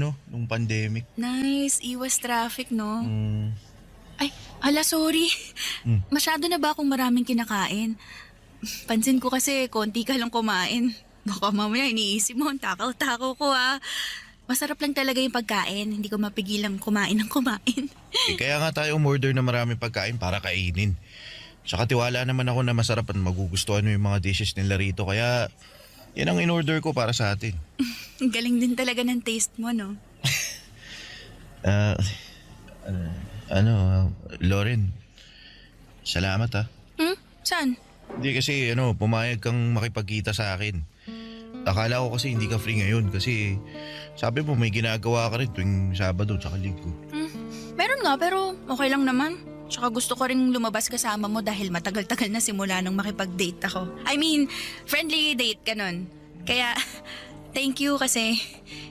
pandemic. Nice, iwas traffic, no? Ay, ala, sorry. Masyado na ba akong maraming kinakain? Pansin ko kasi konti ka lang kumain. Baka mamaya iniisip mo, ang takaw-takaw ko ah. Masarap lang talaga yung pagkain. Hindi ko mapigilang kumain ng kumain. Kaya nga tayo umorder na maraming pagkain para kainin. Tsaka tiwala naman ako na masarap at magugustuhan mo yung mga dishes nila rito. Kaya yan ang in-order ko para sa atin. Galing din talaga ng taste mo, no? Lauren, salamat ha. Saan? Hindi kasi pumayag kang makipagkita sa akin. Akala ko kasi hindi ka free ngayon kasi sabi mo may ginagawa ka rin tuwing Sabado tsaka Linggo. Meron nga pero okay lang naman. Tsaka gusto ko rin lumabas kasama mo dahil matagal-tagal na simula nung makipag-date ako. I mean, friendly date, ganun. Kaya, thank you kasi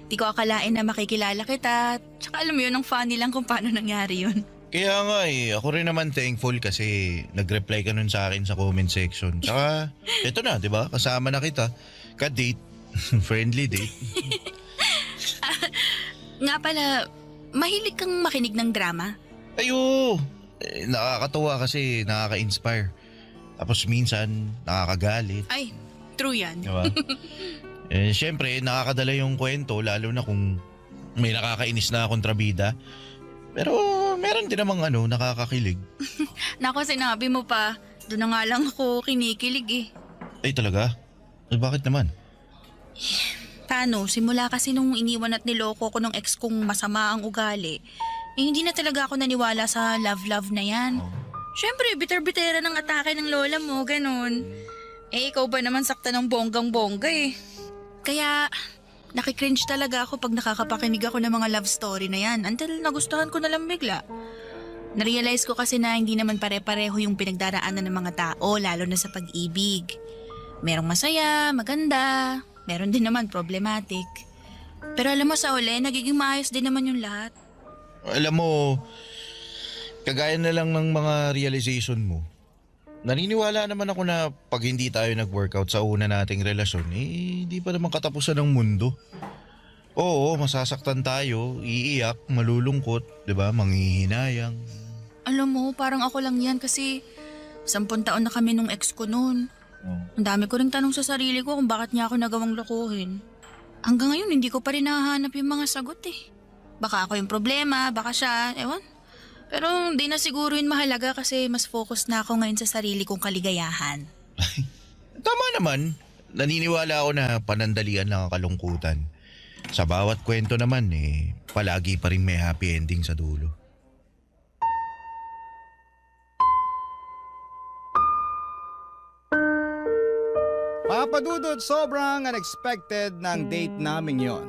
di ko akalain na makikilala kita. Tsaka alam mo yun, ang funny lang kung paano nangyari yun. Kaya nga ako rin naman thankful kasi nag-reply ka nun sa akin sa comment section. Tsaka, eto na, di ba? Kasama na kita. Ka-date. Friendly date. Nga pala, mahilig kang makinig ng drama? Ayo! Nakakatuwa kasi nakaka-inspire. Tapos minsan, nakakagalit. Ay, true yan. Di ba? Siyempre, nakakadala yung kwento lalo na kung may nakakainis na kontrabida. Pero meron din namang nakakakilig. Nako, sinabi mo pa. Doon na nga lang ako kinikilig eh. Ay talaga? Bakit naman? Paano? Simula kasi nung iniwan at niloko ko ng ex kong masama ang ugali, hindi na talaga ako naniwala sa love-love na yan. Siyempre, bitter-bitera ng atake ng lola mo, ganun. Ikaw ba naman sakta ng bonggang-bongga eh. Kaya, nakikringe talaga ako pag nakakapakinig ako ng mga love story na yan until nagustuhan ko na lang bigla. Narealize ko kasi na hindi naman pare-pareho yung pinagdaraanan ng mga tao, lalo na sa pag-ibig. Merong masaya, maganda, meron din naman problematic. Pero alam mo sa uli, nagiging maayos din naman yung lahat. Alam mo, kagaya na lang ng mga realization mo. Naniniwala naman ako na pag hindi tayo nag-workout sa una nating relasyon, hindi pa naman katapusan ng mundo. Oo, masasaktan tayo, iiyak, malulungkot, 'di ba? Manghihinayang. Alam mo, parang ako lang yan kasi 10 taon na kami nung ex ko noon. Ang dami ko ring tanong sa sarili ko kung bakit niya ako nagawang lokohin. Hanggang ngayon, hindi ko pa rin nahahanap yung mga sagot eh. Baka ako yung problema, baka siya, ewan. Pero hindi na siguro yun mahalaga kasi mas focus na ako ngayon sa sarili kong kaligayahan. Tama naman. Naniniwala ako na panandalian lang ang kalungkutan. Sa bawat kwento naman palagi pa rin may happy ending sa dulo. Papadudod, sobrang unexpected ng date namin yon.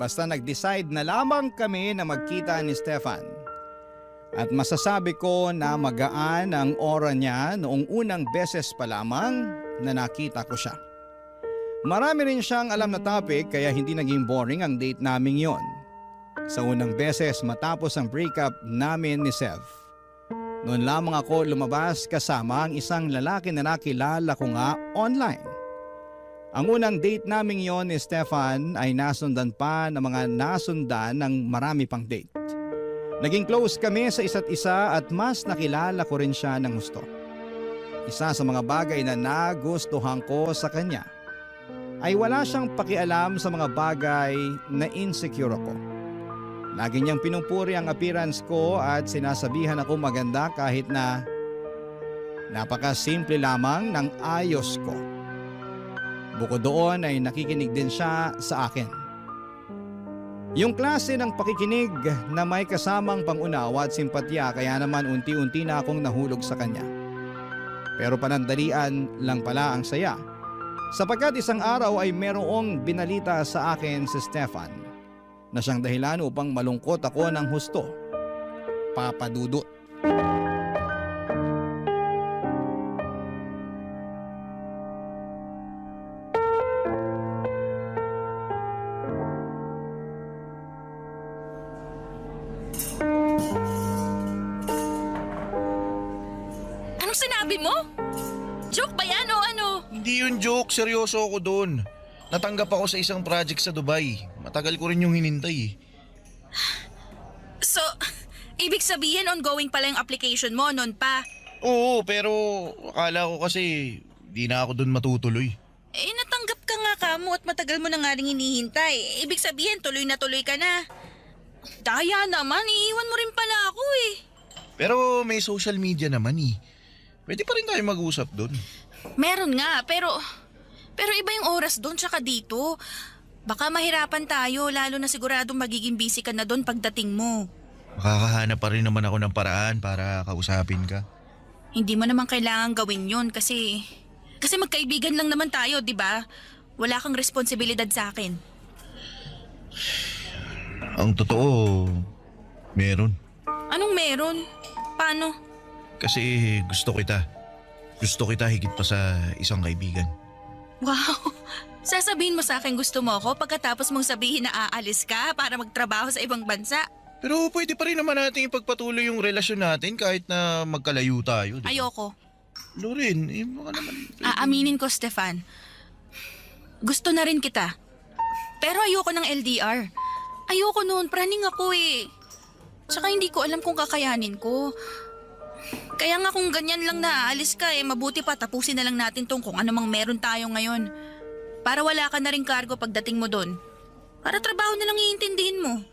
Basta nag-decide na lamang kami na magkita ni Stefan. At masasabi ko na magaan ang aura niya noong unang beses pa lamang na nakita ko siya. Marami rin siyang alam na topic kaya hindi naging boring ang date namin yon. Sa unang beses matapos ang breakup namin ni Sev. Noon lamang ako lumabas kasama ang isang lalaki na nakilala ko nga online. Ang unang date namin yon ni Stefan ay nasundan pa ng mga nasundan ng marami pang date. Naging close kami sa isa't isa at mas nakilala ko rin siya ng gusto. Isa sa mga bagay na nagustuhan ko sa kanya ay wala siyang pakialam sa mga bagay na insecure ako. Lagi niyang pinupuri ang appearance ko at sinasabihan ako maganda kahit na napakasimple lamang ng ayos ko. Bukod doon ay nakikinig din siya sa akin. Yung klase ng pakikinig na may kasamang pangunawa at simpatya kaya naman unti-unti na akong nahulog sa kanya. Pero panandalian lang pala ang saya. Sapagkat isang araw ay merong binalita sa akin si Stefan na siyang dahilan upang malungkot ako ng husto. Papadudot. Anong sinabi mo? Joke ba yan o ano? Hindi yun joke, seryoso ako doon. Natanggap ako sa isang project sa Dubai. Matagal ko rin yung hinintay. So, ibig sabihin ongoing pala yung application mo noon pa? Oo, pero akala ko kasi di na ako doon matutuloy. Natanggap ka nga kamo at matagal mo na nga rin hinihintay. Ibig sabihin tuloy ka na. Daya naman, iiwan mo rin pala ako eh. Pero may social media naman Pwede pa rin tayo mag-usap doon. Meron nga, pero iba yung oras doon tsaka dito. Baka mahirapan tayo, lalo na siguradong magiging busy ka na doon pagdating mo. Makakahanap pa rin naman ako ng paraan para kausapin ka. Hindi mo naman kailangan gawin yun kasi magkaibigan lang naman tayo, di ba? Wala kang responsibilidad sa akin. Ang totoo, meron. Anong meron? Paano? Kasi gusto kita. Gusto kita higit pa sa isang kaibigan. Wow! Sasabihin mo sa akin gusto mo ako pagkatapos mong sabihin na aalis ka para magtrabaho sa ibang bansa? Pero pwede pa rin naman natin ipagpatuloy yung relasyon natin kahit na magkalayo tayo. Diba? Ayoko. Loren, baka naman... Aaminin ko, Stefan. Gusto na rin kita. Pero ayoko ng LDR. Ayoko noon, praning ako eh. Tsaka hindi ko alam kung kakayanin ko. Kaya nga kung ganyan lang na aalis ka mabuti pa tapusin na lang natin tong kung ano mang meron tayo ngayon. Para wala ka na rin cargo pagdating mo doon. Para trabaho na lang iintindihin mo.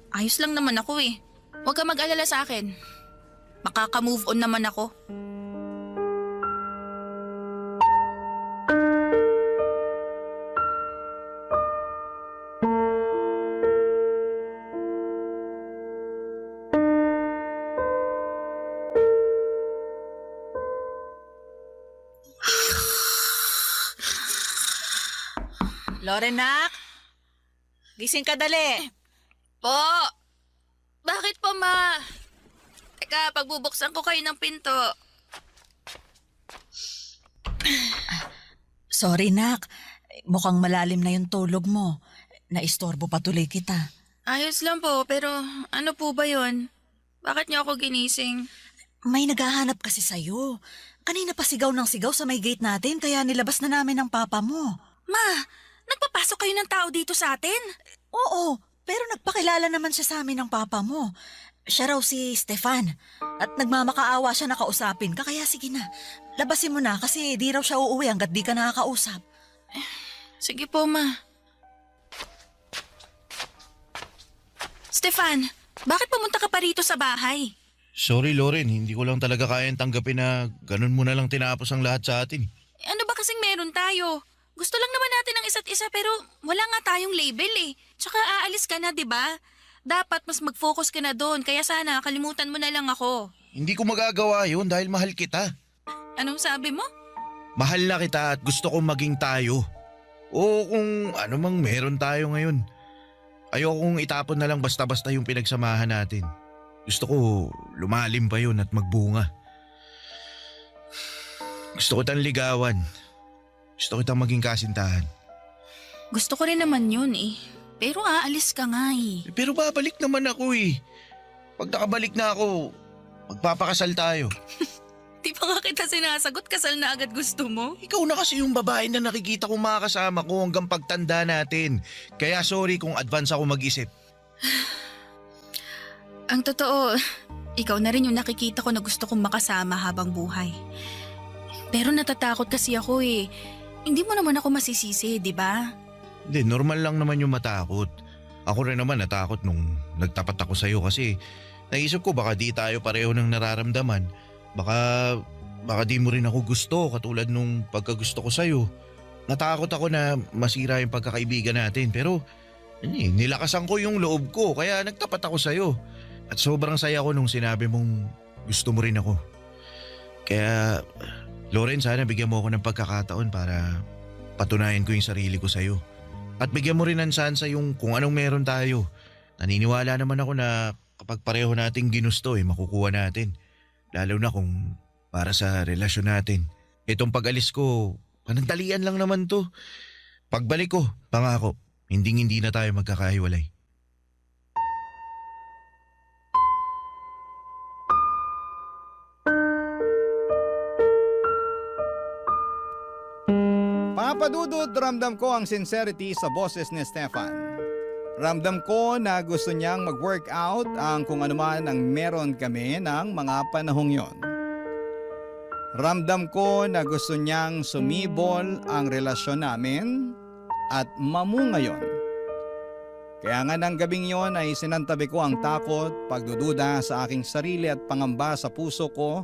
Ayos lang naman ako eh. Huwag ka mag-alala sa akin. Makaka-move on naman ako. Lorenak, gising ka dali. Po! Bakit po, ma? Teka, pagbubuksan ko kayo ng pinto. Sorry, Nak. Mukhang malalim na yung tulog mo. Naistorbo pa tuloy kita. Ayos lang po, pero ano po ba yon? Bakit niyo ako ginising? May naghahanap kasi sa'yo. Kanina pa sigaw ng sigaw sa may gate natin kaya nilabas na namin ang papa mo. Ma, nagpapasok kayo ng tao dito sa atin? Oo, pero nagpakilala naman siya sa amin ng papa mo. Siya raw si Stefan. At nagmamakaawa siya na kausapin ka kaya sige na. Labasin mo na kasi di raw siya uuwi hanggat di ka nakakausap. Sige po, ma. Stefan, bakit pumunta ka pa rito sa bahay? Sorry Loren, hindi ko lang talaga kayang tanggapin na ganun mo na lang tinapos ang lahat sa atin. Ano ba kasing meron tayo? Gusto lang naman natin ang isa't isa pero wala nga tayong label eh. Tsaka aalis ka na, di ba? Dapat mas mag-focus ka na doon kaya sana kalimutan mo na lang ako. Hindi ko magagawa yun dahil mahal kita. Anong sabi mo? Mahal na kita at gusto kong maging tayo. O kung ano mang meron tayo ngayon. Ayokong itapon na lang basta-basta yung pinagsamahan natin. Gusto ko lumalim pa yun at magbunga. Gusto ko tang ligawan. Gusto kitang maging kasintahan. Gusto ko rin naman yun eh. Pero aalis ka nga eh. Pero babalik naman ako eh. Pag nakabalik na ako, magpapakasal tayo. Di pa nga kita sinasagot, kasal na agad gusto mo? Ikaw na kasi yung babae na nakikita kong makakasama ko hanggang pagtanda natin. Kaya sorry kung advance ako mag-isip. Ang totoo, ikaw na rin yung nakikita ko na gusto kong makasama habang buhay. Pero natatakot kasi ako eh. Hindi mo naman ako masisisi, di ba? Hindi, normal lang naman yung matakot. Ako rin naman natakot nung nagtapat ako sa'yo kasi naisip ko baka di tayo pareho ng nararamdaman. Baka di mo rin ako gusto katulad nung pagkagusto ko sa'yo. Natakot ako na masira yung pagkakaibigan natin pero nilakasan ko yung loob ko kaya nagtapat ako sa'yo. At sobrang saya ko nung sinabi mong gusto mo rin ako. Kaya Loren, sana bigyan mo ako ng pagkakataon para patunayan ko yung sarili ko sa'yo. At bigyan mo rin ng sansa yung kung anong meron tayo. Naniniwala naman ako na kapag pareho nating ginusto makukuha natin. Lalo na kung para sa relasyon natin. Itong pag-alis ko, panandalian lang naman to. Pagbalik ko, pangako, hindi na tayo magkakahiwalay. Papadudod, ramdam ko ang sincerity sa boses ni Stefan. Ramdam ko na gusto niyang mag-workout ang kung anuman ang meron kami ng mga panahong yon. Ramdam ko na gusto niyang sumibol ang relasyon namin at mamunga yon. Kaya nga ng gabing yon ay sinantabi ko ang takot, pagdududa sa aking sarili at pangamba sa puso ko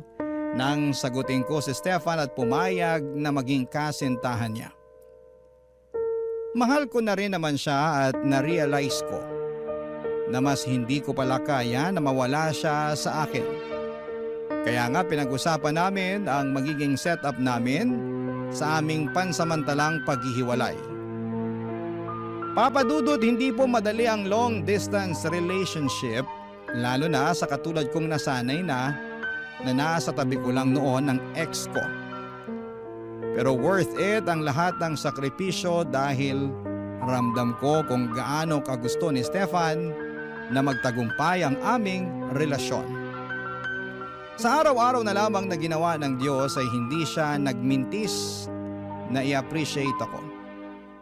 nang sagutin ko si Stefan at pumayag na maging kasintahan niya. Mahal ko na rin naman siya at na-realize ko na mas hindi ko pala kaya na mawala siya sa akin. Kaya nga pinag-usapan namin ang magiging setup namin sa aming pansamantalang paghihiwalay. Papadudod, hindi po madali ang long distance relationship lalo na sa katulad kong nasanay na na nasa tabi ko lang noon ng ex ko. Pero worth it ang lahat ng sakripisyo dahil ramdam ko kung gaano kagusto ni Stefan na magtagumpay ang aming relasyon. Sa araw-araw na lamang na ginawa ng Diyos ay hindi siya nagmintis na i-appreciate ako,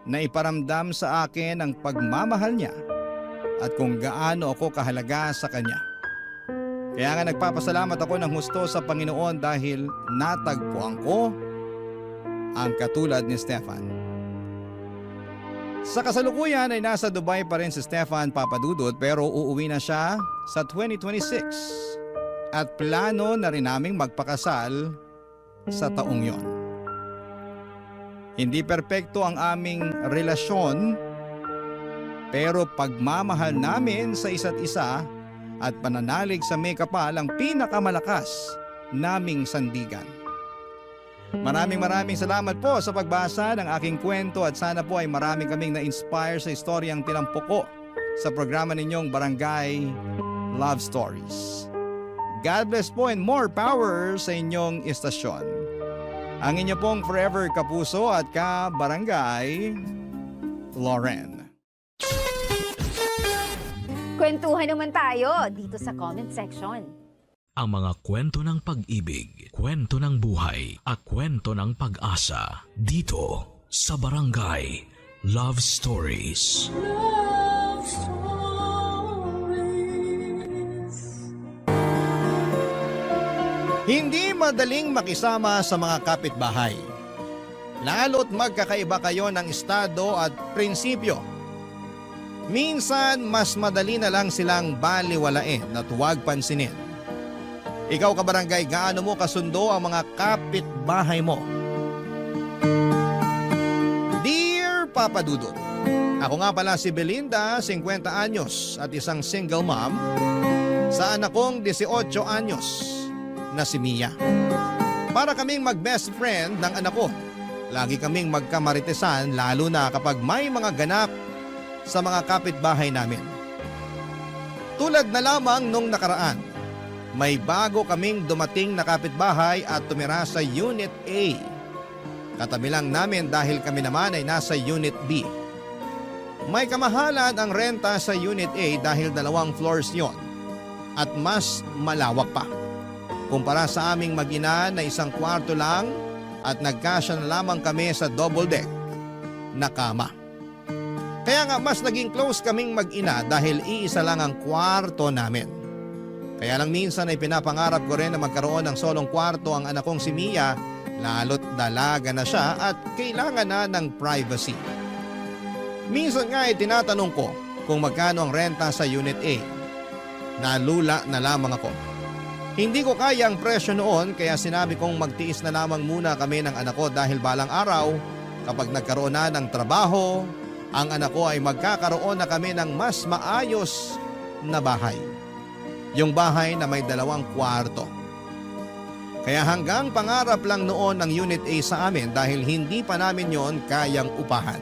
na iparamdam sa akin ang pagmamahal niya at kung gaano ako kahalaga sa kanya. Kaya nga nagpapasalamat ako ng husto sa Panginoon dahil natagpuan ko ang katulad ni Stefan. Sa kasalukuyan ay nasa Dubai pa rin si Stefan Papadudut pero uuwi na siya sa 2026 at plano na rin naming magpakasal sa taong yon. Hindi perpekto ang aming relasyon pero pagmamahal namin sa isa't isa at pananalig sa may kapal ang pinakamalakas naming sandigan. Maraming salamat po sa pagbasa ng aking kwento at sana po ay marami kaming na-inspire sa istoryang tinampok ko sa programa ninyong Barangay Love Stories. God bless po and more power sa inyong istasyon. Ang inyo pong forever kapuso at ka-barangay, Lauren. Kwentuhan naman tayo dito sa comment section. Ang mga kwento ng pag-ibig, kwento ng buhay at kwento ng pag-asa dito sa Barangay Love Stories. Hindi madaling makisama sa mga kapitbahay. Lalo't magkakaiba kayo ng estado at prinsipyo. Minsan, mas madali na lang silang baliwalain at huwag pansinin. Ikaw kabarangay, gaano mo kasundo ang mga kapitbahay mo? Dear Papa Dudut, ako nga pala si Belinda, 50 anyos at isang single mom sa anak kong 18 anyos na si Mia. Para kaming mag-best friend ng anak ko. Lagi kaming magkamaritesan lalo na kapag may mga ganap sa mga kapitbahay namin. Tulad na lamang nung nakaraan, may bago kaming dumating na kapitbahay at tumira sa Unit A. Katabi lang namin dahil kami naman ay nasa Unit B. May kamahalan ang renta sa Unit A dahil 2 floors yon at mas malawak pa. Kumpara sa aming mag-ina na 1 kwarto lang at nagkasya na lamang kami sa double deck na kama. Kaya nga mas naging close kaming mag-ina dahil iisa lang ang kwarto namin. Kaya lang minsan ay pinapangarap ko rin na magkaroon ng solong kwarto ang anak kong si Mia lalo't dalaga na siya at kailangan na ng privacy. Minsan nga ay tinatanong ko kung magkano ang renta sa Unit A. Nalula na lamang ako. Hindi ko kaya ang presyo noon kaya sinabi kong magtiis na lamang muna kami ng anak ko dahil balang araw kapag nagkaroon na ng trabaho, ang anak ko ay magkakaroon na kami ng mas maayos na bahay. Yung bahay na may 2 kwarto. Kaya hanggang pangarap lang noon ng Unit A sa amin dahil hindi pa namin yon kayang upahan.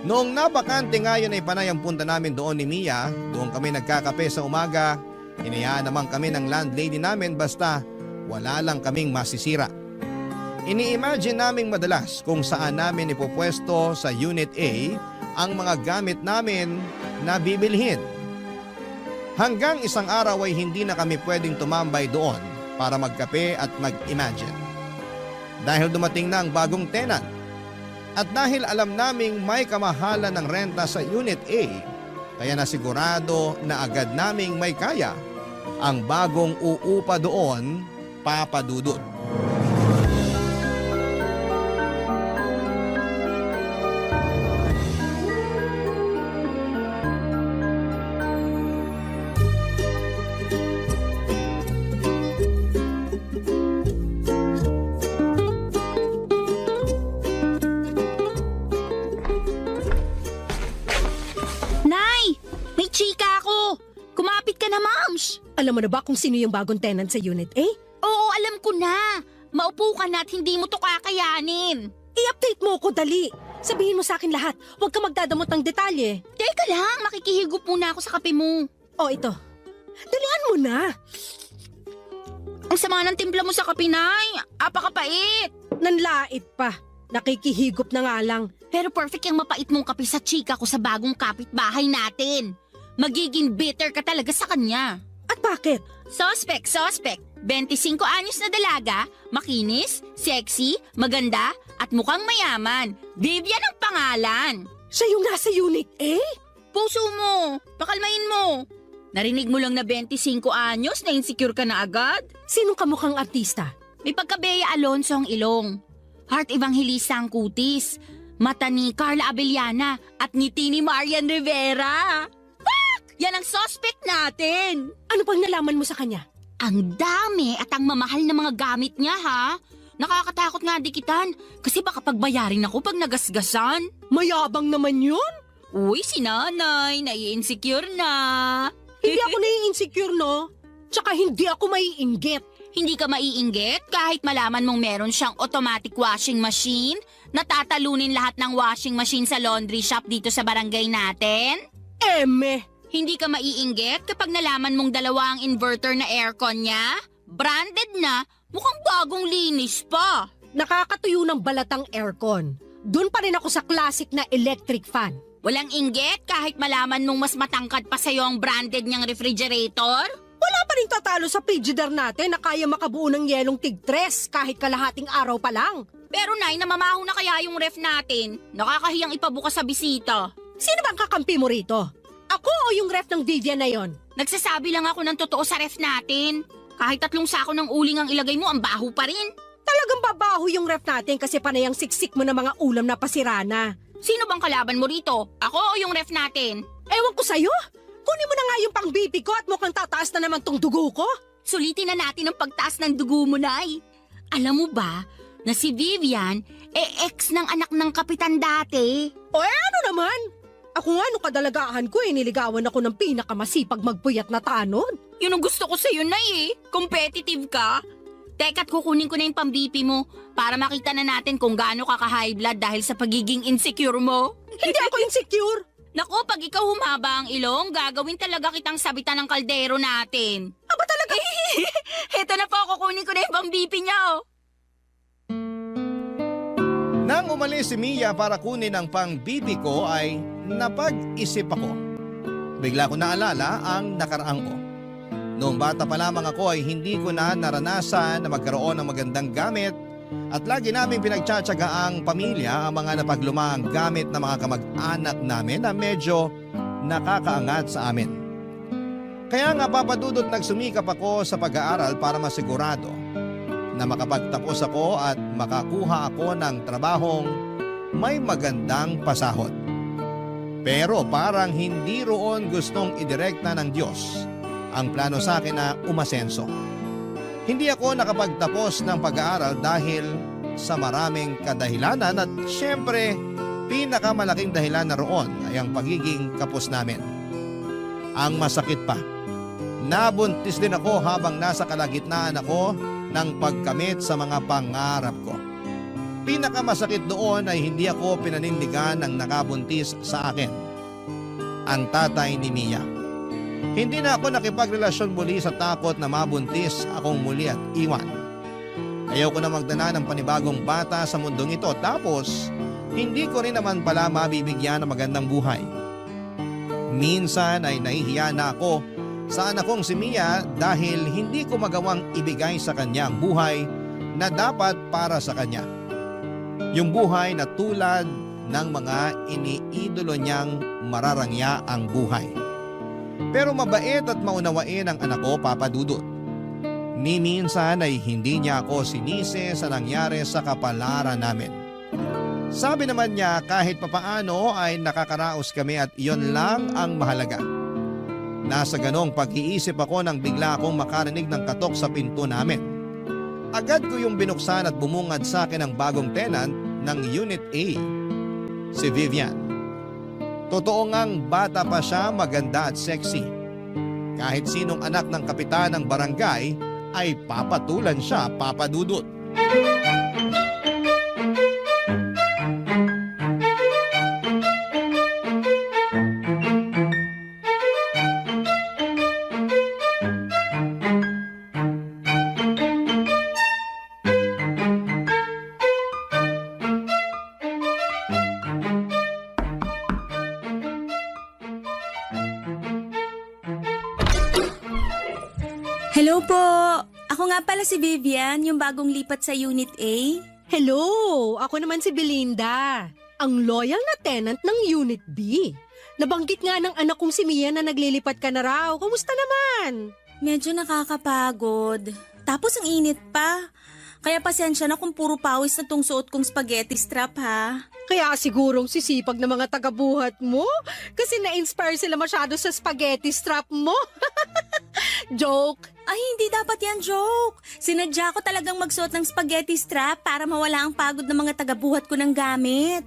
Noong napakante nga yun ay panay ang punta namin doon ni Mia, doon kami nagkakape sa umaga. Hinayaan naman kami ng landlady namin basta wala lang kaming masisira. Ini-imagine naming madalas kung saan namin ipopwesto sa Unit A ang mga gamit namin na bibilhin. Hanggang isang araw ay hindi na kami pwedeng tumambay doon para magkape at mag-imagine. Dahil dumating na ang bagong tenant at dahil alam naming may kamahalan ng renta sa Unit A, kaya nasigurado na agad naming may kaya ang bagong uupa doon, Papa Dudut. Nay! May chika ako! Kumapit ka na, Mams! Alam mo na ba kung sino yung bagong tenant sa Unit A? Oo, alam ko na! Maupo ka na at hindi mo to kakayanin! I-update mo ko dali. Sabihin mo sa akin lahat. Huwag ka magdadamot ng detalye. Teka lang, makikihigop muna ako sa kape mo. O ito. Dalihan mo na. Ang sama ng timpla mo sa kapinay. Apakapait. Nanlait pa. Nakikihigop na nga lang. Pero perfect yung mapait mong kape sa chika ko sa bagong kapitbahay natin. Magiging bitter ka talaga sa kanya. At bakit? Suspect. 25 anyos na dalaga, makinis, sexy, maganda, at mukhang mayaman. Vivian ang pangalan. Siya yung nasa Unit A? Puso mo, pakalmain mo. Narinig mo lang na 25 anyos na insecure ka na agad? Sinong kamukhang artista? May pagka-Bea Alonso ang ilong. Heart Evangelista ang kutis. Mata ni Carla Abellana at ngiti ni Marian Rivera. Fuck! Yan ang suspect natin. Ano pang nalaman mo sa kanya? Ang dami at ang mamahal na mga gamit niya, ha? Nakakatakot nga dikitan kasi baka pagbayarin ako pag nagasgasan. Mayabang naman yun. Uy, si nanay, nai-insecure na. Hindi ako nai-insecure, no? Tsaka hindi ako maiinggit. Hindi ka maiinggit kahit malaman mong meron siyang automatic washing machine na tatalunin lahat ng washing machine sa laundry shop dito sa barangay natin? Eme! Hindi ka maiinggit kapag nalaman mong dalawa ang inverter na aircon niya? Branded na, mukhang bagong linis pa. Nakakatuyo ng balatang aircon. Doon pa rin ako sa classic na electric fan. Walang inggit kahit malaman mong mas matangkad pa sa'yo ang branded niyang refrigerator? Wala pa rin tatalo sa Frigidaire natin na kaya makabuo ng yelong tig-tres kahit kalahating araw pa lang. Pero nay, namamaho na kaya yung ref natin? Nakakahiyang ipabukas sa bisita. Sino bang kakampi mo rito? Ako o yung ref ng Vivian na yon? Nagsasabi lang ako ng totoo sa ref natin. Kahit 3 sako ng uling ang ilagay mo, ang baho pa rin. Talagang babaho yung ref natin kasi panay ang siksik mo ng mga ulam na pasira na. Sino bang kalaban mo rito? Ako o yung ref natin? Ewan ko sa'yo. Kunin mo na nga yung pang BP ko at mukhang tataas na naman tong dugo ko. Sulitin na natin ang pagtaas ng dugo mo, Nay. Alam mo ba na si Vivian, ex ng anak ng kapitan dati? O ano naman? Ako nga nung kadalagahan ko niligawan ako ng pinakamasipag magpuyat na tanod. Yun ang gusto ko sa'yo, Nay. Competitive ka. Teka't kukunin ko na yung pang-BP mo para makita na natin kung gaano ka ka-high blood dahil sa pagiging insecure mo. Hindi ako insecure. Naku, pag ikaw humaba ang ilong, gagawin talaga kitang sabitan ng kaldero natin. Aba talaga? Heto na po, kukunin ko na yung pang-BP niya, oh. Nang umalis si Mia para kunin ang pang-bibi ko ay napag-isip ako. Bigla ko naalala ang nakaraang ko. Noong bata pa lamang ako ay hindi ko na naranasan na magkaroon ng magandang gamit at lagi naming pinagtsatsaga ang pamilya ang mga napaglumaang gamit ng mga kamag-anak namin na medyo nakakaangat sa amin. Kaya nga papadudot nagsumikap ako sa pag-aaral para masigurado na makapagtapos ako at makakuha ako ng trabahong may magandang pasahod. Pero parang hindi roon gustong idirekta ng Diyos ang plano sa akin na umasenso. Hindi ako nakapagtapos ng pag-aaral dahil sa maraming kadahilanan at syempre pinakamalaking dahilan na roon ay ang pagiging kapos namin. Ang masakit pa, nabuntis din ako habang nasa kalagitnaan ako ng pagkamit sa mga pangarap ko. Pinakamasakit doon ay hindi ako pinanindigan ng nakabuntis sa akin, ang tatay ni Mia. Hindi na ako nakipagrelasyon muli sa takot na mabuntis akong muli at iwan. Ayaw ko na magdala ng panibagong bata sa mundong ito tapos hindi ko rin naman pala mabibigyan ng magandang buhay. Minsan ay nahihiya na ako sa anak kong si Mia dahil hindi ko magawang ibigay sa kanya ang buhay na dapat para sa kanya. Yung buhay na tulad ng mga iniidolo niyang mararangya ang buhay. Pero mabait at maunawain ang anak ko, Papa Dudut. Ni minsan ay hindi niya ako sinisi sa nangyari sa kapalaran namin. Sabi naman niya kahit papaano ay nakakaraos kami at iyon lang ang mahalaga. Nasa ganong pag-iisip ako nang bigla akong makarinig ng katok sa pinto namin. Agad ko yung binuksan at bumungad sa akin ang bagong tenant ng Unit A, si Vivian. Totoo ngang bata pa siya, maganda at sexy. Kahit sinong anak ng kapitan ng barangay ay papatulan siya, Papa Dudut. Hello po! Ako nga pala si Vivian, yung bagong lipat sa Unit A. Hello! Ako naman si Belinda. Ang loyal na tenant ng Unit B. Nabanggit nga ng anak kong si Mia na naglilipat ka na raw. Kumusta naman? Medyo nakakapagod. Tapos ang init pa. Kaya pasensya na kung puro pawis na tong suot kong spaghetti strap ha. Kaya sigurong sisipag ng mga tagabuhat mo. Kasi na-inspire sila masyado sa spaghetti strap mo. Joke. Ay, hindi dapat yan joke. Sinadya ko talagang magsuot ng spaghetti strap para mawala ang pagod ng mga tagabuhat ko ng gamit.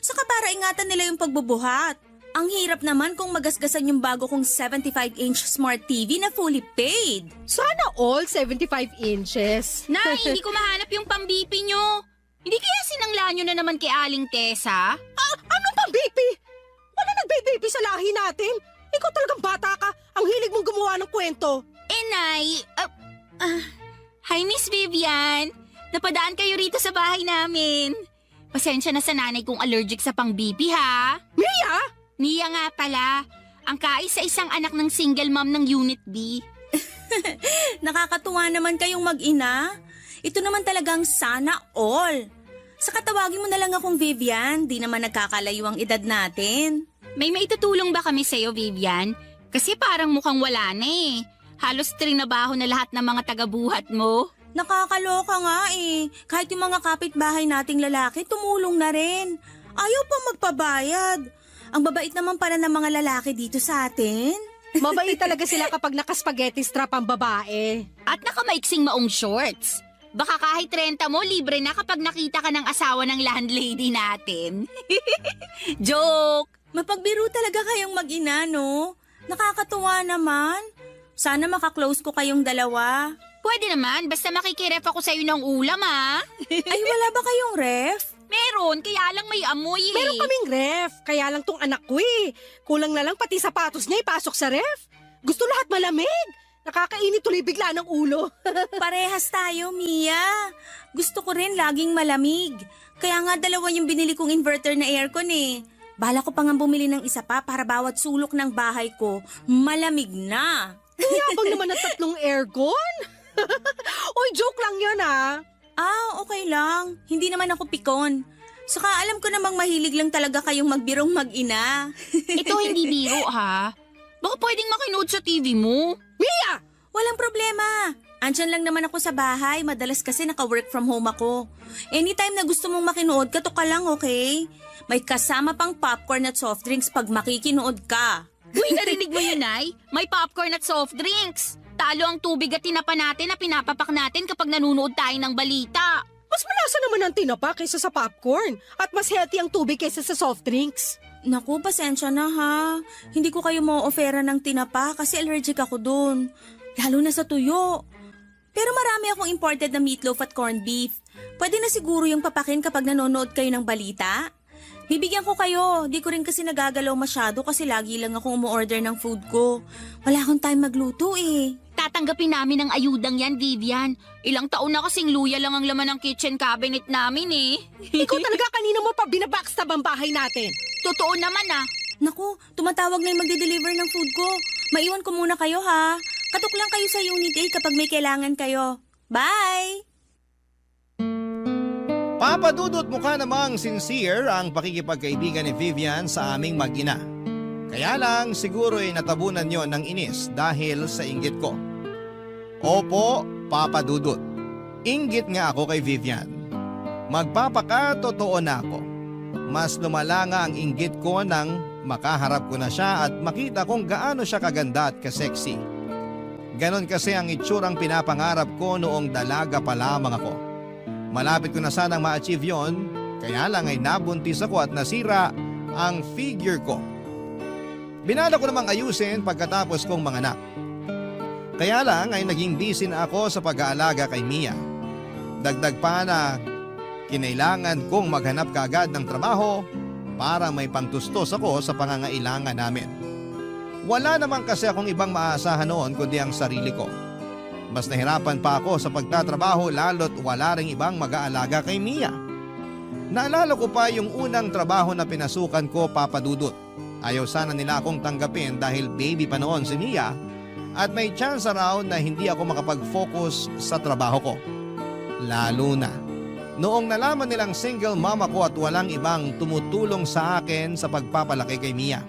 Saka para ingatan nila yung pagbubuhat. Ang hirap naman kung magasgasan yung bago kong 75-inch smart TV na fully paid. Sana all 75 inches. Nay, hindi ko mahanap yung pambipi nyo. Hindi kaya sinangla nyo na naman kay Aling Tessa? Ano pang BP? Wala nagbe-baby sa lahi natin. Ikaw talagang bata ka. Ang hilig mong gumawa ng kwento. Nay, hi Miss Vivian. Napadaan kayo rito sa bahay namin. Pasensya na sa nanay kong allergic sa pang-BP ha. Mia! Mia nga pala, ang kaisa-isang anak ng single mom ng Unit B. Nakakatuwa naman kayong mag-ina. Ito naman talagang sana all. Saka tawagin mo na lang akong Vivian, di naman nagkakalayo ang edad natin. May maitutulong ba kami sa'yo, Vivian? Kasi parang mukhang wala na eh. Halos trinabaho na lahat ng mga tagabuhat mo. Nakakaloka nga eh. Kahit yung mga kapitbahay nating lalaki, tumulong na rin. Ayaw pa magpabayad. Ang babait naman pala ng mga lalaki dito sa atin. Mabait talaga sila kapag naka-spaghetti strap ang babae. At nakamaiksing maong shorts. Baka kahit renta mo, libre na kapag nakita ka ng asawa ng landlady natin. Joke! Mapagbiro talaga kayong mag-ina, no? Nakakatuwa naman. Sana makaklose ko kayong dalawa. Pwede naman, basta makikiref ako sa'yo ng ulam ah. Ay, wala ba kayong ref? Meron, kaya lang may amoy eh. Meron kaming ref. Kaya lang tong anak ko eh. Kulang na lang pati sapatos niya ipasok sa ref. Gusto lahat malamig. Nakakainit tuloy bigla ng ulo. Parehas tayo, Mia. Gusto ko rin laging malamig. Kaya nga dalawa yung binili kong inverter na aircon eh. Bala ko pa nga bumili ng isa pa para bawat sulok ng bahay ko, malamig na. Yabang naman ng 3 aircon. Oy, joke lang yun ah. Okay lang. Hindi naman ako pikon. Saka alam ko namang mahilig lang talaga kayong magbirong mag-ina. Ito hindi biro ha. Baka pwedeng makinood sa TV mo. Mia! Walang problema. Andyan lang naman ako sa bahay. Madalas kasi naka-work from home ako. Anytime na gusto mong makinood, kato ka lang, okay? May kasama pang popcorn at soft drinks pag makikinood ka. Uy, narinig mo yun, Nay? May popcorn at soft drinks. Talo ang tubig at tinapa natin na pinapapak natin kapag nanonood tayo ng balita. Mas malasa naman ang tinapa kaysa sa popcorn. At mas healthy ang tubig kaysa sa soft drinks. Naku, pasensya na ha. Hindi ko kayo mo-offera ng tinapa kasi allergic ako dun. Lalo na sa tuyo. Pero marami akong imported na meatloaf at corned beef. Pwede na siguro yung papakin kapag nanonood kayo ng balita? Bibigyan ko kayo. Di ko rin kasi nagagalaw masyado kasi lagi lang akong umu-order ng food ko. Wala akong time magluto eh. Tatanggapin namin ang ayudang yan, Vivian. Ilang taon na kasing luya lang ang laman ng kitchen cabinet namin eh. Ikaw talaga kanina mo pa binabackstab ang bahay natin. Totoo naman ah. Naku, tumatawag na yung magde-deliver ng food ko. Maiwan ko muna kayo ha. Katok lang kayo sa Unit A kapag may kailangan kayo. Bye! Papa Dudut, mukha namang sincere ang pakikipagkaibigan ni Vivian sa aming mag-ina. Kaya lang siguro ay natabunan yon ng inis dahil sa inggit ko. Opo, Papa Dudut. Inggit nga ako kay Vivian. Magpapakatotoo na ako. Mas lumala nga ang inggit ko nang makaharap ko na siya at makita kung gaano siya kaganda at kasexy. Ganon kasi ang itsurang pinapangarap ko noong dalaga pa lamang ako. Malapit ko na sanang ma-achieve yon, kaya lang ay nabuntis ako at nasira ang figure ko. Binala ko namang ayusin pagkatapos kong manganak. Kaya lang ay naging busy na ako sa pag-aalaga kay Mia. Dagdag pa na kinailangan kong maghanap kaagad ng trabaho para may pangtustos ako sa pangangailangan namin. Wala naman kasi akong ibang maaasahan noon kundi ang sarili ko. Mas nahirapan pa ako sa pagtatrabaho lalo't wala ring ibang mag-aalaga kay Mia. Naalala ko pa yung unang trabaho na pinasukan ko, Papa Dudut. Ayaw sana nila akong tanggapin dahil baby pa noon si Mia At may chance raw na hindi ako makapag-focus sa trabaho ko. Lalo na noong nalaman nilang single mom ako at walang ibang tumutulong sa akin sa pagpapalaki kay Mia.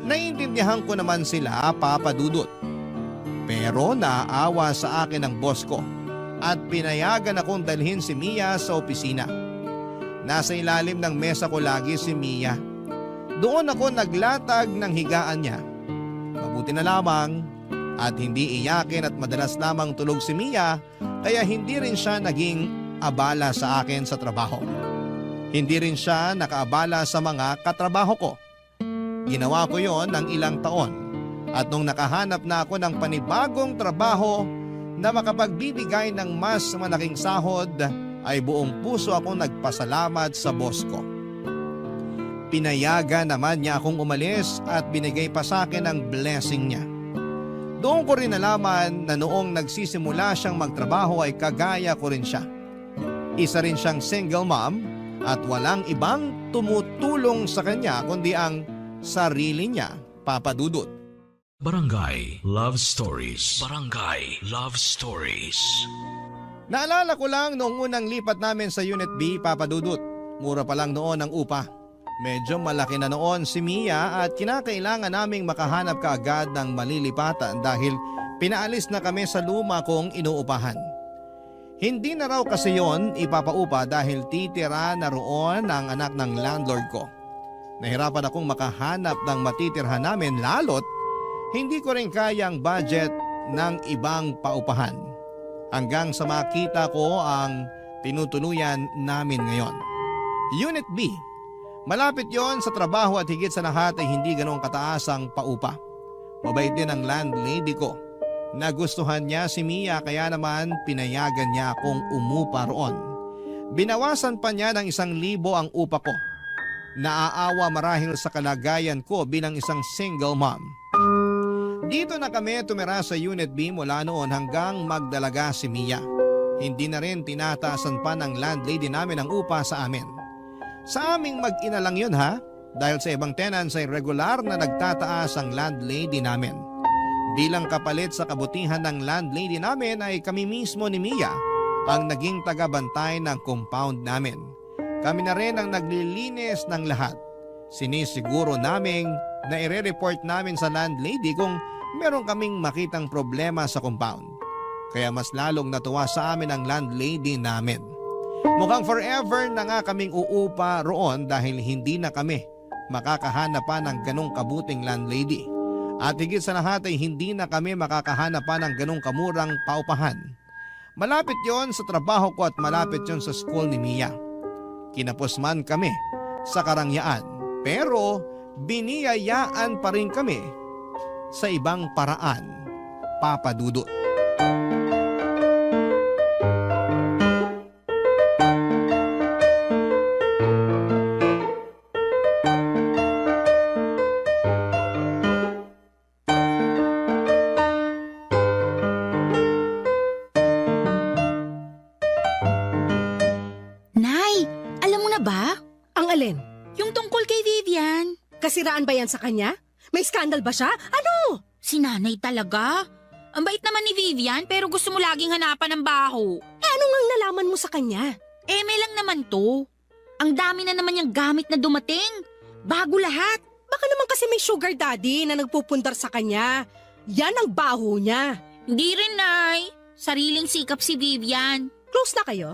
Naiintindihan ko naman sila, Papa Dudut. Pero naawa sa akin ang boss ko at pinayagan akong dalhin si Mia sa opisina. Nasa ilalim ng mesa ko lagi si Mia. Doon ako naglatag ng higaan niya. Mabuti na lamang at hindi iyakin at madalas lamang tulog si Mia kaya hindi rin siya naging abala sa akin sa trabaho. Hindi rin siya nakaabala sa mga katrabaho ko. Ginawa ko yon ng ilang taon at nung nakahanap na ako ng panibagong trabaho na makapagbibigay ng mas malaking sahod ay buong puso akong nagpasalamat sa boss ko. Pinayagan naman niya akong umalis at binigay pa sa akin ang blessing niya. Doon ko rin nalaman na noong nagsisimula siyang magtrabaho ay kagaya ko rin siya. Isa rin siyang single mom at walang ibang tumutulong sa kanya kundi ang sarili niya, Papa Dudut. Barangay Love Stories. Barangay Love Stories. Naalala ko lang noong unang lipat namin sa Unit B, Papa Dudut. Mura pa lang noon ang upa. Medyo malaki na noon si Mia at kinakailangan naming makahanap kaagad ng malilipatan dahil pinaalis na kami sa luma kong inuupahan. Hindi na raw kasi yon ipapaupa dahil titira na roon ang anak ng landlord ko. Nahirapan akong makahanap ng matitirhan namin lalo't hindi ko rin kayang budget ng ibang paupahan. Hanggang sa makita ko ang tinutuluyan namin ngayon. Unit B. Malapit yon sa trabaho at higit sa lahat ay hindi ganoong kataas ang paupa. Mabait din ang landlady ko. Nagustuhan niya si Mia kaya naman pinayagan niya akong umupa roon. Binawasan pa niya ng 1,000 ang upa ko. Naaawa marahil sa kalagayan ko bilang isang single mom. Dito na kami tumira sa Unit B mula noon hanggang magdalaga si Mia. Hindi na rin tinataasan pa ng landlady namin ang upa sa amin. Sa aming mag-ina lang yun ha, dahil sa ibang tenants ay regular na nagtataas ang landlady namin. Bilang kapalit sa kabutihan ng landlady namin ay kami mismo ni Mia ang naging tagabantay ng compound namin. Kami na rin ang naglilinis ng lahat. Sinisiguro naming na ire-report namin sa landlady kung meron kaming makitang problema sa compound. Kaya mas lalong natuwa sa amin ang landlady namin. Mukhang forever na nga kaming uupa roon dahil hindi na kami makakahanap pa ng ganong kabuting landlady. At higit sa lahat ay hindi na kami makakahanap pa ng ganong kamurang paupahan. Malapit yon sa trabaho ko at malapit yon sa school ni Mia. Kinapos man kami sa karangyaan pero biniyayaan pa rin kami sa ibang paraan, Papa Dudut. Nay, alam mo na ba? Ang alin? Yung tungkol kay Vivian. Kasiraan ba yan sa kanya? May skandal ba siya? Ano? Si nanay talaga. Ang bait naman ni Vivian pero gusto mo laging hanapan ng baho. Ano ngang nalaman mo sa kanya? May lang naman to. Ang dami na naman yung gamit na dumating. Bago lahat. Baka naman kasi may sugar daddy na nagpupundar sa kanya. Yan ang baho niya. Hindi rin, Nay. Sariling sikap si Vivian. Close na kayo?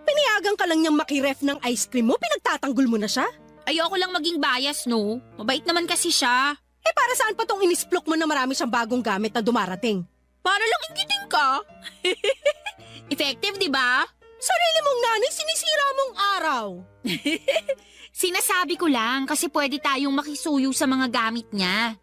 Pinayagan ka lang niyang makiref ng ice cream mo, pinagtatanggol mo na siya? Ayoko lang maging bias, no? Mabait naman kasi siya. Para saan pa tong inisplok mo na marami siyang bagong gamit na dumarating? Para lang inggitin ka. Effective, di ba? Sarili mong nanay, sinisira mong araw. Sinasabi ko lang kasi pwede tayong makisuyo sa mga gamit niya.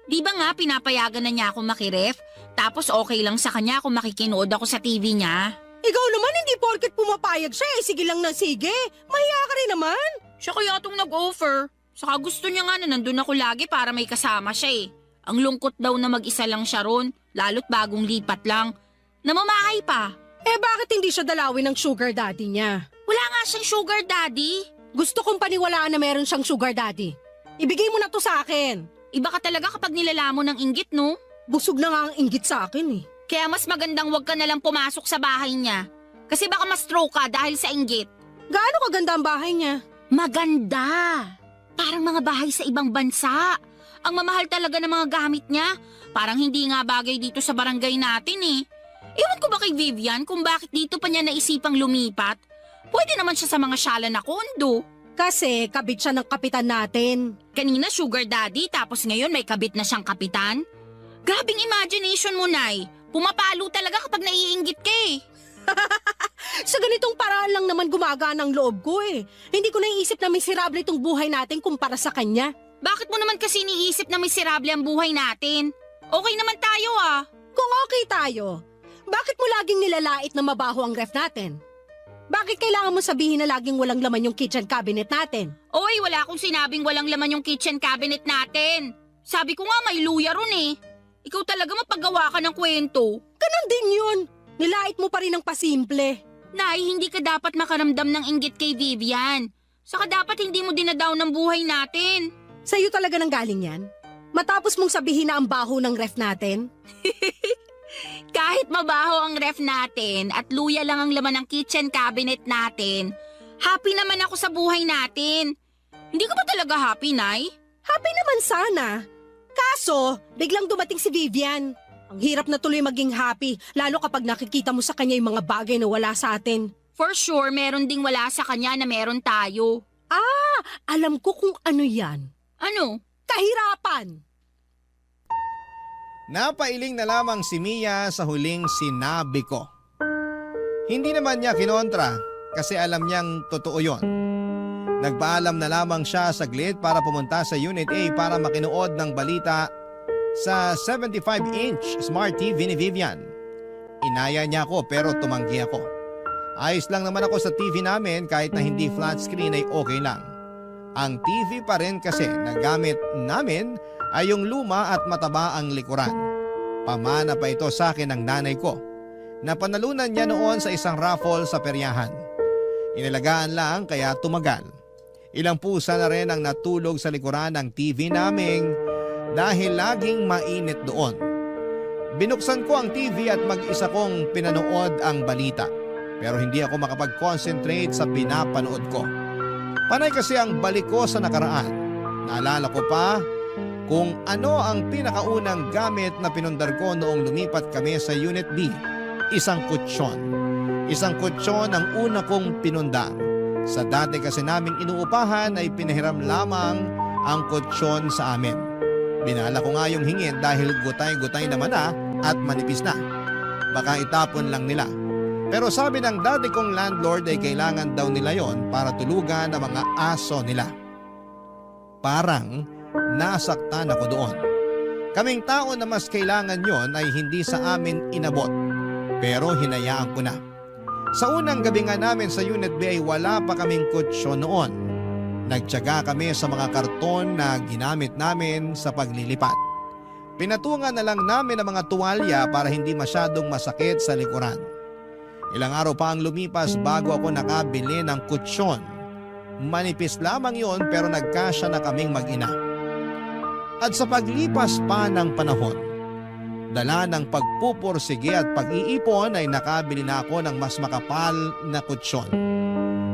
Di ba nga pinapayagan na niya ako makiref? Tapos okay lang sa kanya kung makikinood ako sa TV niya. Ikaw naman hindi porket pumapayag siya, sige lang na sige. Mahiya ka rin naman. Siya kaya itong nag-offer. Saka gusto niya nga na nandun ako lagi para may kasama siya eh. Ang lungkot daw na mag-isa lang siya ron, lalo't bagong lipat lang. Namamahay pa. Bakit hindi siya dalawin ng sugar daddy niya? Wala nga siyang sugar daddy. Gusto kong paniwalaan na meron siyang sugar daddy. Ibigay mo na to sa akin. Iba ka talaga kapag nilalamon ng inggit, no? Busog na nga ang inggit sa akin eh. Kaya mas magandang wag ka nalang pumasok sa bahay niya. Kasi baka ma-stroke ka dahil sa inggit. Gaano kaganda ang bahay niya? Maganda. Parang mga bahay sa ibang bansa. Ang mamahal talaga ng mga gamit niya. Parang hindi nga bagay dito sa barangay natin eh. Ewan ko ba kay Vivian kung bakit dito pa niya naisipang lumipat? Pwede naman siya sa mga syala na kondo. Kasi kabit siya ng kapitan natin. Kanina sugar daddy tapos ngayon may kabit na siyang kapitan. Grabing imagination mo, Nay. Pumapalo talaga kapag naiinggit ka eh. Sa ganitong paraan lang naman gumagana ang loob ko eh. Hindi ko naiisip na miserable itong buhay natin kumpara sa kanya. Bakit mo naman kasi niisip na miserable ang buhay natin? Okay naman tayo ah. Kung okay tayo, bakit mo laging nilalait na mabaho ang ref natin? Bakit kailangan mo sabihin na laging walang laman yung kitchen cabinet natin? Oy, wala akong sinabing walang laman yung kitchen cabinet natin. Sabi ko nga may luya ron eh. Ikaw talaga mapagawa ka ng kwento. Ganon din yun. Nilait mo pa rin ang pasimple. Nay, hindi ka dapat makaramdam ng inggit kay Vivian. Saka dapat hindi mo dinadaw ng buhay natin. Sa'yo talaga nang galing yan? Matapos mong sabihin na ang baho ng ref natin? Kahit mabaho ang ref natin at luya lang ang laman ng kitchen cabinet natin, happy naman ako sa buhay natin. Hindi ka ba talaga happy, Nay? Happy naman sana. Kaso, biglang dumating si Vivian. Ang hirap na tuloy maging happy, lalo kapag nakikita mo sa kanya yung mga bagay na wala sa atin. For sure, meron ding wala sa kanya na meron tayo. Alam ko kung ano yan. Ano? Kahirapan! Napailing na lamang si Mia sa huling sinabi ko. Hindi naman niya kinontra kasi alam niyang totoo yon. Nagpaalam na lamang siya saglit para pumunta sa Unit A para makinood ng balita sa 75-inch Smart TV ni Vivian. Inaya niya ako pero tumanggi ako. Ayos lang naman ako sa TV namin kahit na hindi flat screen ay okay lang. Ang TV pa rin kasi na gamit namin ay yung luma at mataba ang likuran. Pamana pa ito sa akin ng nanay ko. Napanalunan niya noon sa isang raffle sa peryahan. Inalagaan lang kaya tumagal. Ilang pusa na rin ang natulog sa likuran ng TV naming dahil laging mainit doon. Binuksan ko ang TV at mag-isa kong pinanood ang balita. Pero hindi ako makapag-concentrate sa pinapanood ko. Panay kasi ang balik ko sa nakaraan. Naalala ko pa kung ano ang pinakaunang gamit na pinundar ko noong lumipat kami sa Unit B. Isang kutsyon. Isang kutsyon ang una kong pinundar. Sa dati kasi naming inuupahan ay pinahiram lamang ang kutsyon sa amin. Binala ko nga yung hingin dahil gutay-gutay naman na at manipis na. Baka itapon lang nila. Pero sabi ng dati kong landlord ay kailangan daw nila yon para tulugan ang mga aso nila. Parang nasaktan ako doon. Kaming tao na mas kailangan yon ay hindi sa amin inabot. Pero hinayaan ko na. Sa unang gabi nga namin sa Unit B ay wala pa kaming kutsyon noon. Nagtiyaga kami sa mga karton na ginamit namin sa paglilipat. Pinatungan na lang namin ang mga tuwalya para hindi masyadong masakit sa likuran. Ilang araw pa ang lumipas bago ako nakabili ng kutsyon. Manipis lamang yon pero nagkasya na kaming mag-ina. At sa paglipas pa ng panahon, dala ng pagpupursige at pag-iipon ay nakabili na ako ng mas makapal na kutsyon.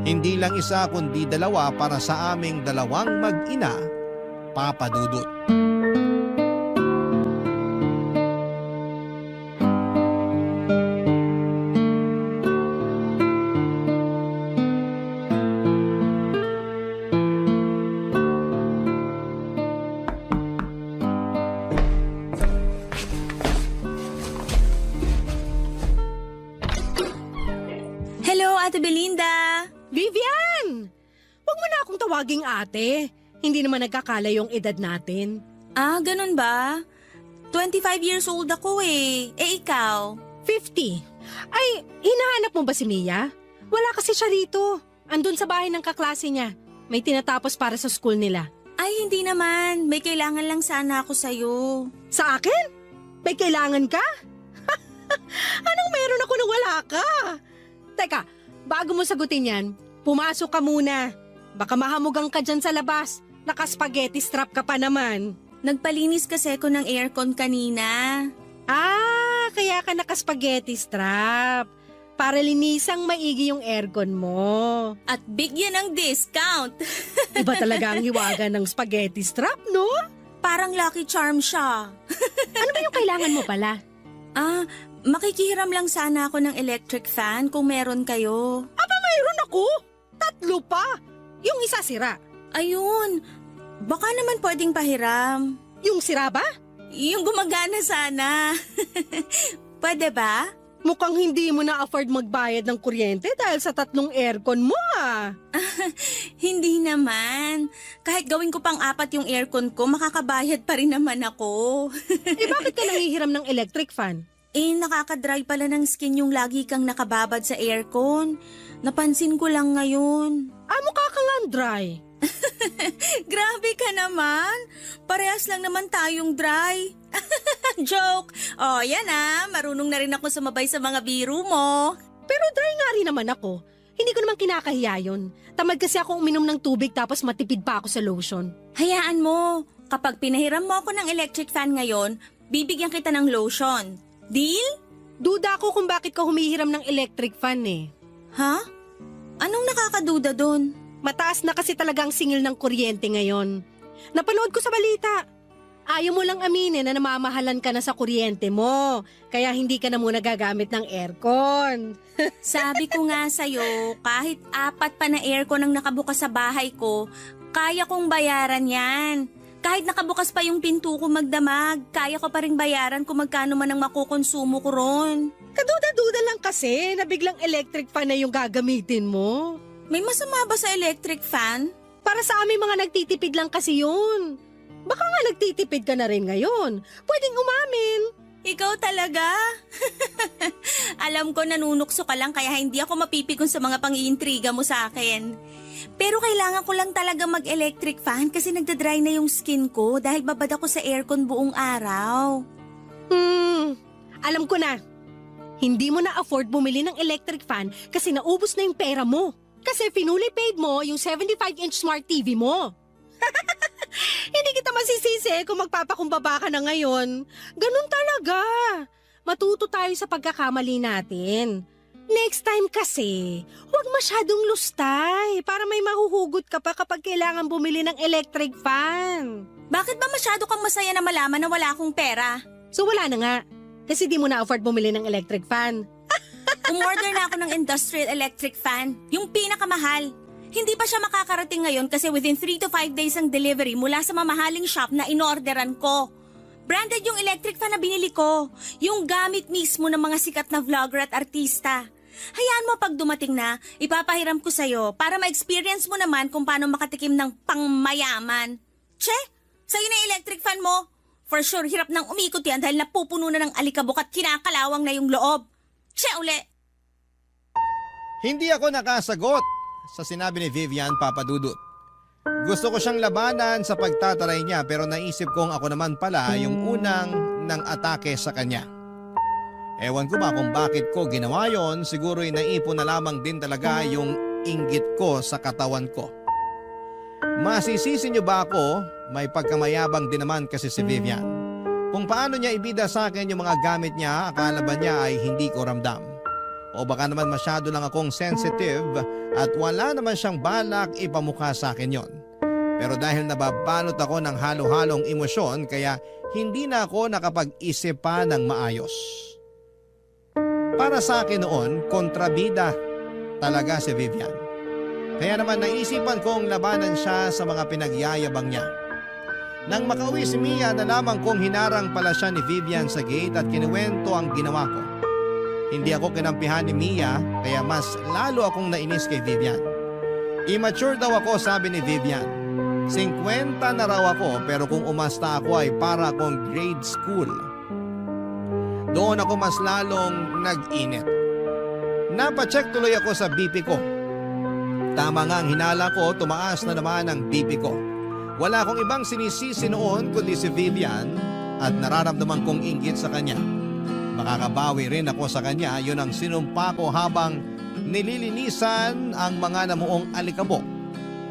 Hindi lang isa kundi dalawa para sa aming dalawang mag-ina, Papa Dudut. Hello, Ate Belinda! Vivian! Huwag mo na akong tawaging ate. Hindi naman nagkakala yung edad natin. Ah, ganun ba? 25 years old ako eh. Eh, ikaw? 50. Ay, hinahanap mo ba si Mia? Wala kasi siya rito. Andun sa bahay ng kaklase niya. May tinatapos para sa school nila. Ay, hindi naman. May kailangan lang sana ako sa'yo. Sa akin? May kailangan ka? Anong meron ako na wala ka? Teka, bago mo sagutin yan, pumasok ka muna. Baka mahamugang ka dyan sa labas. Naka-spaghetti strap ka pa naman. Nagpalinis kasi ako ng aircon kanina. Kaya ka naka-spaghetti strap. Para linisang maigi yung aircon mo. At bigyan ng discount. Iba talaga ang hiwaga ng spaghetti strap, no? Parang lucky charm siya. Ano ba yung kailangan mo pala? Makikihiram lang sana ako ng electric fan kung meron kayo. Mayroon ako. 3 pa. Yung isa sira. Ayun, baka naman pwedeng pahiram. Yung sira ba? Yung gumagana sana. Pwede ba? Mukhang hindi mo na-afford magbayad ng kuryente dahil sa 3 aircon mo Hindi naman. Kahit gawin ko pang 4 yung aircon ko, makakabayad pa rin naman ako. Bakit ka nangihiram ng electric fan? Nakakadry pala ng skin yung lagi kang nakababad sa aircon. Napansin ko lang ngayon. Mukha kang dry. Grabe ka naman. Parehas lang naman tayong dry. Joke. Yan marunong na rin ako sumabay sa mga biro mo. Pero dry nga rin naman ako. Hindi ko naman kinakahiya yun. Tamad kasi ako uminom ng tubig tapos matipid pa ako sa lotion. Hayaan mo. Kapag pinahiram mo ako ng electric fan ngayon, bibigyan kita ng lotion. Deal? Duda ako kung bakit ka humihiram ng electric fan Ha? Anong nakakaduda doon? Mataas na kasi talaga ang singil ng kuryente ngayon. Napanood ko sa balita. Ayaw mo lang aminin na namamahalan ka na sa kuryente mo. Kaya hindi ka na muna gagamit ng aircon. Sabi ko nga sa'yo, kahit 4 pa na aircon ang nakabukas sa bahay ko, kaya kong bayaran yan. Kahit nakabukas pa yung pinto ko magdamag, kaya ko pa rin bayaran kung magkano man ang makukonsumo ko ron. Kaduda-duda lang kasi na biglang electric fan na yung gagamitin mo. May masama ba sa electric fan? Para sa aming mga nagtitipid lang kasi yun. Baka nga nagtitipid ka na rin ngayon. Pwedeng umamin. Ikaw talaga? Alam ko nanunukso ka lang kaya hindi ako mapipikon sa mga pang-iintriga mo sa akin. Pero kailangan ko lang talaga mag-electric fan kasi nagdadry na yung skin ko dahil babad ako sa aircon buong araw. Alam ko na. Hindi mo na afford bumili ng electric fan kasi naubos na yung pera mo. Kasi finuli paid mo yung 75-inch smart TV mo. Hindi kita masisisi kung magpapakumbaba ka na ngayon. Ganun talaga. Matuto tayo sa pagkakamali natin. Next time kasi, huwag masyadong lustay para may mahuhugot ka pa kapag kailangan bumili ng electric fan. Bakit ba masyado kang masaya na malaman na wala akong pera? So wala na nga. Kasi di mo na afford bumili ng electric fan. Umorder na ako ng industrial electric fan. Yung pinakamahal. Hindi pa siya makakarating ngayon kasi within 3 to 5 days ang delivery mula sa mamahaling shop na inorderan ko. Branded yung electric fan na binili ko. Yung gamit mismo ng mga sikat na vlogger at artista. Hayaan mo pag dumating na, ipapahiram ko sa'yo para ma-experience mo naman kung paano makatikim ng pangmayaman. Che, sa'yo na yung electric fan mo. For sure, hirap nang umikot yan dahil napupuno na ng alikabok at kinakalawang na yung loob. Che, uli! Hindi ako nakasagot sa sinabi ni Vivian Papadudut. Gusto ko siyang labanan sa pagtataray niya pero naisip kong ako naman pala yung unang nang atake sa kanya. Ewan ko ba kung bakit ko ginawa yon, siguro'y naipon na lamang din talaga yung inggit ko sa katawan ko. Masisisi niyo ba ako? May pagkamayabang din naman kasi si Vivian. Kung paano niya ibida sa akin yung mga gamit niya, akala ba niya ay hindi ko ramdam? O baka naman masyado lang akong sensitive at wala naman siyang balak ipamukha sa akin yon. Pero dahil nababalot ako ng halo-halong emosyon kaya hindi na ako nakapag-isip pa ng maayos. Para sa akin noon, kontrabida talaga si Vivian. Kaya naman naisipan kong labanan siya sa mga pinagyayabang niya. Nang makauwi si Mia, nalaman kong hinarang pala siya ni Vivian sa gate at kinuwento ang ginawa ko. Hindi ako kinampihan ni Mia kaya mas lalo akong nainis kay Vivian. Immature daw ako, sabi ni Vivian. 50 na raw ako pero kung umasta ako ay para akong grade school. Doon ako mas lalong nag-init. Napacheck tuloy ako sa BP ko. Tama nga ang hinala ko, tumaas na naman ang BP ko. Wala akong ibang sinisisi noon kundi si Vivian at nararamdaman kong inggit sa kanya. Makakabawi rin ako sa kanya, yun ang sinumpa ko habang nililinisan ang mga namuong alikabok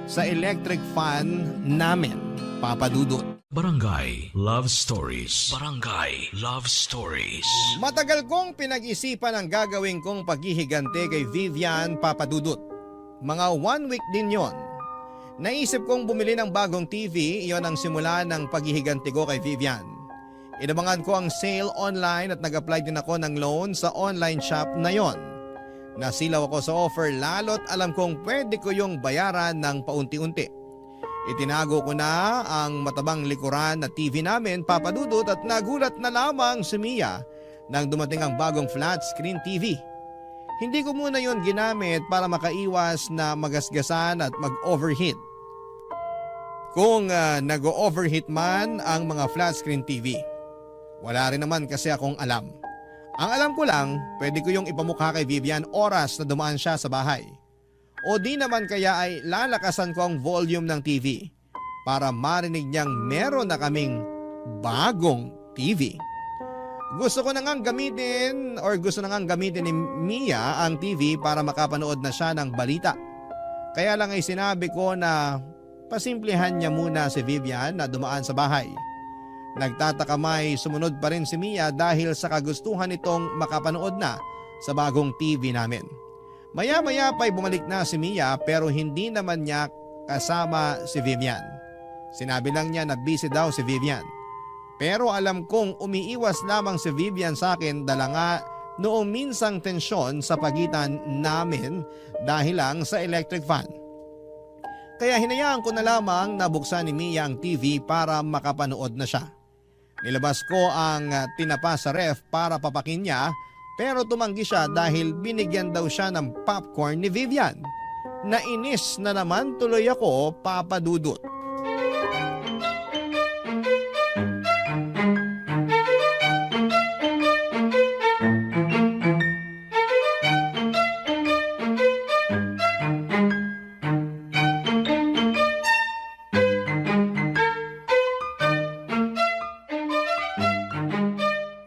sa electric fan namin, Papadudut. Barangay Love Stories. Barangay Love Stories. Matagal kong pinag-isipan ang gagawin kong paghihigante kay Vivian Papadudut. Mga 1 week din yon. Naisip kong bumili ng bagong TV, iyon ang simula ng paghihigante ko kay Vivian. Inabangan ko ang sale online at nag-apply din ako ng loan sa online shop na yon. Nasilaw ako sa offer lalo't alam kong pwede ko yung bayaran ng paunti-unti. Itinago ko na ang matabang likuran na TV namin, Papadudut, at nagulat na lamang si Mia nang dumating ang bagong flat screen TV. Hindi ko muna yon ginamit para makaiwas na magasgasan at mag-overheat. Kung nag-overheat man ang mga flat screen TV, wala rin naman kasi akong alam. Ang alam ko lang, pwede ko yung ipamukha kay Vivian oras na dumaan siya sa bahay. O di naman kaya ay lalakasan ko ang volume ng TV para marinig niyang meron na kaming bagong TV. Gusto na ngang gamitin ni Mia ang TV para makapanood na siya ng balita. Kaya lang ay sinabi ko na pasimplihan niya muna si Vivian na dumaan sa bahay. Nagtataka may sumunod pa rin si Mia dahil sa kagustuhan nitong makapanood na sa bagong TV namin. Maya-maya pa'y bumalik na si Mia pero hindi naman niya kasama si Vivian. Sinabi lang niya na busy daw si Vivian. Pero alam kong umiiwas lamang si Vivian sa akin dala nga noong minsang tensyon sa pagitan namin dahil lang sa electric fan. Kaya hinayaan ko na lamang nabuksan ni Mia ang TV para makapanood na siya. Nilabas ko ang tinapa sa ref para papakin niya. Pero tumanggi siya dahil binigyan daw siya ng popcorn ni Vivian. Nainis na naman tuloy ako, Papadudut.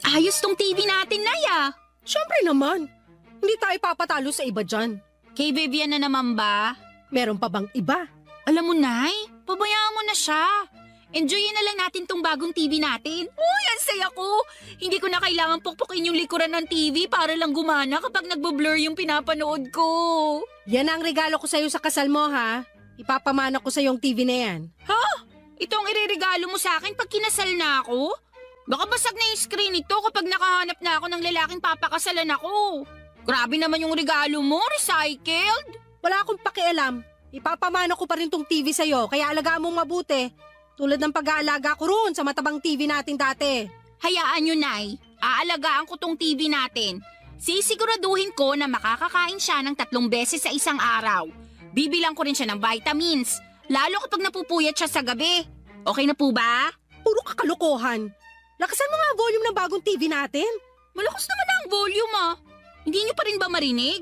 Ayos tong TV natin, Naya. Siyempre naman. Hindi tayo papatalo sa iba dyan. Kay Vivian na naman ba? Meron pa bang iba? Alam mo, Nay, pabayaan mo na siya. Enjoyin na lang natin tong bagong TV natin. Uy, ang saya ko! Hindi ko na kailangan pukpukin yung likuran ng TV para lang gumana kapag nagbo-blur yung pinapanood ko. Yan ang regalo ko sa'yo sa kasal mo, ha? Ipapamana ko sa yung TV na yan. Ha? Ito ang ireregalo mo sa akin pag kinasal na ako? Baka basag na yung screen nito kapag nakahanap na ako ng lalaking papakasalan ako. Grabe naman yung regalo mo, recycled. Wala akong pakialam. Ipapamana ko pa rin tong TV sa'yo, kaya alagaan mong mabuti. Tulad ng pag-aalaga ko roon sa matabang TV natin dati. Hayaan nyo, Nay. Aalagaan ko tong TV natin. Sisiguraduhin ko na makakakain siya ng 3 beses sa isang araw. Bibilang ko rin siya ng vitamins, lalo kapag napupuyat siya sa gabi. Okay na po ba? Puro kakalokohan. Lakasan mo nga ang volume ng bagong TV natin. Malakas naman ang volume Hindi nyo pa rin ba marinig?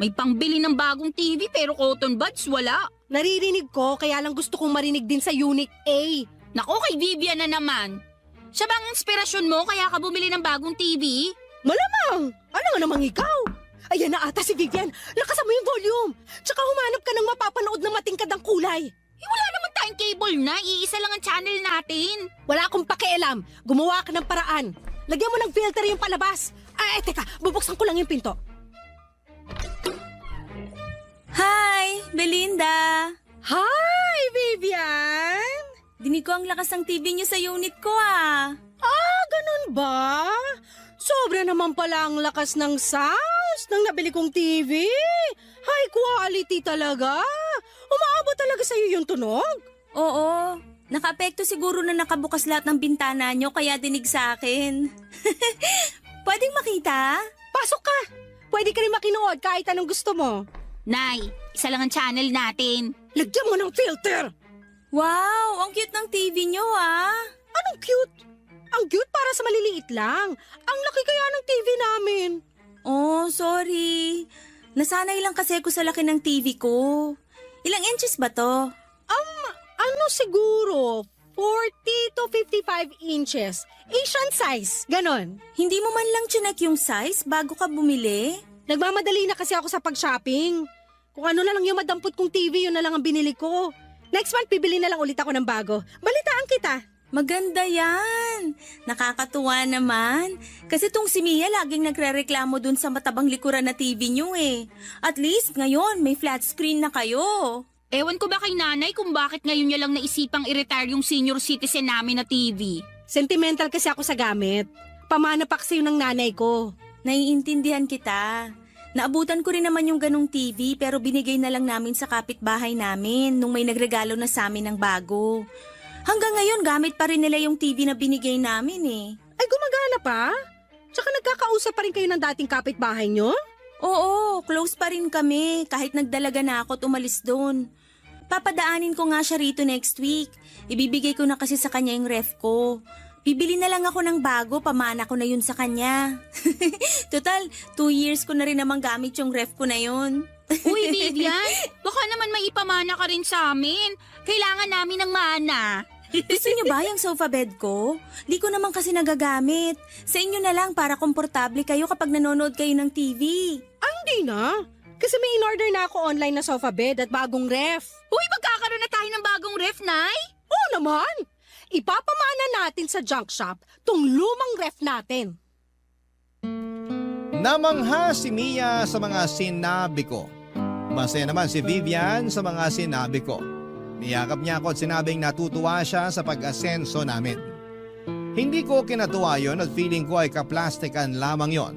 May pangbili ng bagong TV pero cotton buds wala. Naririnig ko kaya lang gusto kong marinig din sa Unit A. Nako, kay Vivian na naman. Siya bang inspirasyon mo kaya ka bumili ng bagong TV? Malamang! Ano nga namang ikaw? Ayan na ata si Vivian. Lakasan mo yung volume. Tsaka humanap ka ng mapapanood na matingkad ang kulay. Wala naman tayong cable na. Iisa lang ang channel natin. Wala akong pakialam. Gumawa ka ng paraan. Lagyan mo ng filter yung palabas. Ay, teka. Bubuksan ko lang yung pinto. Hi, Belinda! Hi, Vivian! Dinig ko ang lakas ng TV niyo sa unit ko Ganun ba? Sobra naman pala ang lakas ng sounds ng nabili kong TV. High quality talaga. Umaabot talaga sa'yo yung tunog. Oo, naka-apekto siguro na nakabukas lahat ng bintana niyo kaya dinig sa akin. Pwedeng makita? Pasok ka. Pwede ka rin makinood kahit anong gusto mo. Nay, isa lang ang channel natin. Lagyan mo ng filter. Wow, ang cute ng TV niyo Anong cute? Ang cute para sa maliliit lang. Ang laki kaya ng TV namin. Oh, sorry. Nasanay lang kasi ako sa laki ng TV ko. Ilang inches ba to? Ano siguro? 40 to 55 inches. Asian size. Ganon. Hindi mo man lang chinek yung size bago ka bumili? Nagmamadali na kasi ako sa pag-shopping. Kung ano na lang yung madampot kong TV, yun na lang ang binili ko. Next month, bibili na lang ulit ako ng bago. Balitaan kita. Maganda yan. Nakakatuwa naman. Kasi tong si Mia laging nagre-reklamo dun sa matabang likuran na TV nyo eh. At least ngayon may flat screen na kayo. Ewan ko ba kay nanay kung bakit ngayon niya lang naisipang i-retire yung senior citizen namin na TV. Sentimental kasi ako sa gamit. Pamana pa kasi yun ng nanay ko. Naiintindihan kita. Naabutan ko rin naman yung ganong TV pero binigay na lang namin sa kapitbahay namin nung may nagregalo na sa amin ng bago. Hanggang ngayon gamit pa rin nila yung TV na binigay namin eh. Ay, gumagana pa? Tsaka nagkakausap pa rin kayo ng dating kapitbahay nyo? Oo, close pa rin kami kahit nagdalaga na ako at umalis doon. Papadaanin ko nga siya rito next week. Ibibigay ko na kasi sa kanya yung ref ko. Bibili na lang ako ng bago, pamana ko na yun sa kanya. Total, 2 years ko na rin namang gamit yung ref ko na yun. Uy, Vivian, baka naman may ipamana ka rin sa amin. Kailangan namin ng mana. Gusto niyo ba yung sofa bed ko? Di ko naman kasi nagagamit. Sa inyo na lang para komportable kayo kapag nanonood kayo ng TV. Ay, hindi na. Kasi may in-order na ako online na sofa bed at bagong ref. Uy, magkakaroon na tayo ng bagong ref, Nay? Oo naman. Ipapamana natin sa junk shop tong lumang ref natin. Namangha si Mia sa mga sinabi ko. Masaya naman si Vivian sa mga sinabi ko. Niyakap niya ako at sinabing natutuwa siya sa pag-asenso namin. Hindi ko kinatuwa yon at feeling ko ay kaplastikan lamang yon.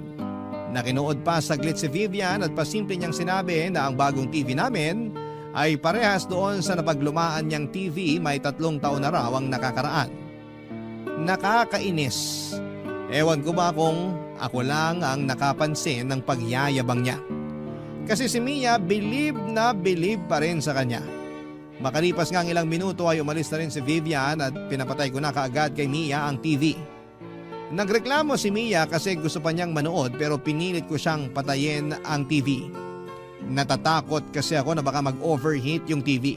Nakinood pa saglit si Vivian at pasimple niyang sinabi na ang bagong TV namin ay parehas doon sa napaglumaan niyang TV may 3 taon na raw ang nakakaraan. Nakakainis. Ewan ko ba kung ako lang ang nakapansin ng pagyayabang niya. Kasi si Mia believe na believe pa rin sa kanya. Makalipas nga ang ilang minuto ay umalis na rin si Vivian at pinapatay ko na kaagad kay Mia ang TV. Nagreklamo si Mia kasi gusto pa niyang manood pero pinilit ko siyang patayin ang TV. Natatakot kasi ako na baka mag-overheat yung TV.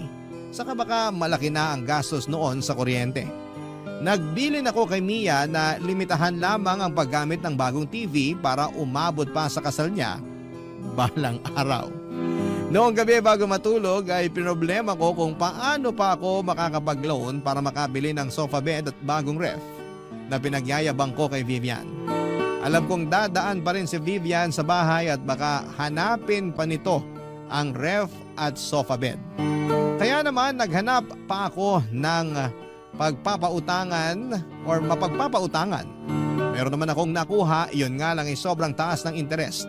Saka baka malaki na ang gastos noon sa kuryente. Nagbilin ako kay Mia na limitahan lamang ang paggamit ng bagong TV para umabot pa sa kasal niya balang araw. Noong gabi bago matulog ay pinoblema ko kung paano pa ako makakapag-loan para makabili ng sofa bed at bagong ref na pinagyayabang ko kay Vivian. Alam kong dadaan pa rin si Vivian sa bahay at baka hanapin pa nito ang ref at sofa bed. Kaya naman naghanap pa ako ng pagpapautangan or mapagpapautangan. Meron naman akong nakuha, iyon nga lang ay sobrang taas ng interest.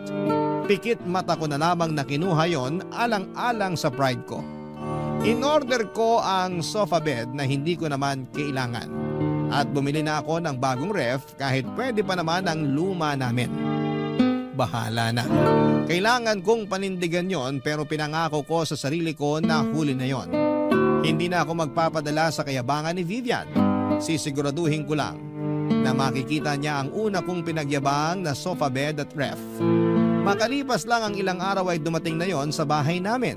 Pikit mata ko na lamang na kinuha yon alang-alang sa pride ko. In-order ko ang sofa bed na hindi ko naman kailangan. At bumili na ako ng bagong ref kahit pwede pa naman ang luma namin. Bahala na. Kailangan kong panindigan yon pero pinangako ko sa sarili ko na huli na yon. Hindi na ako magpapadala sa kayabangan ni Vivian. Sisiguraduhin ko lang na makikita niya ang una kong pinagyabang na sofa bed at ref. Makalipas lang ang ilang araw ay dumating na yon sa bahay namin.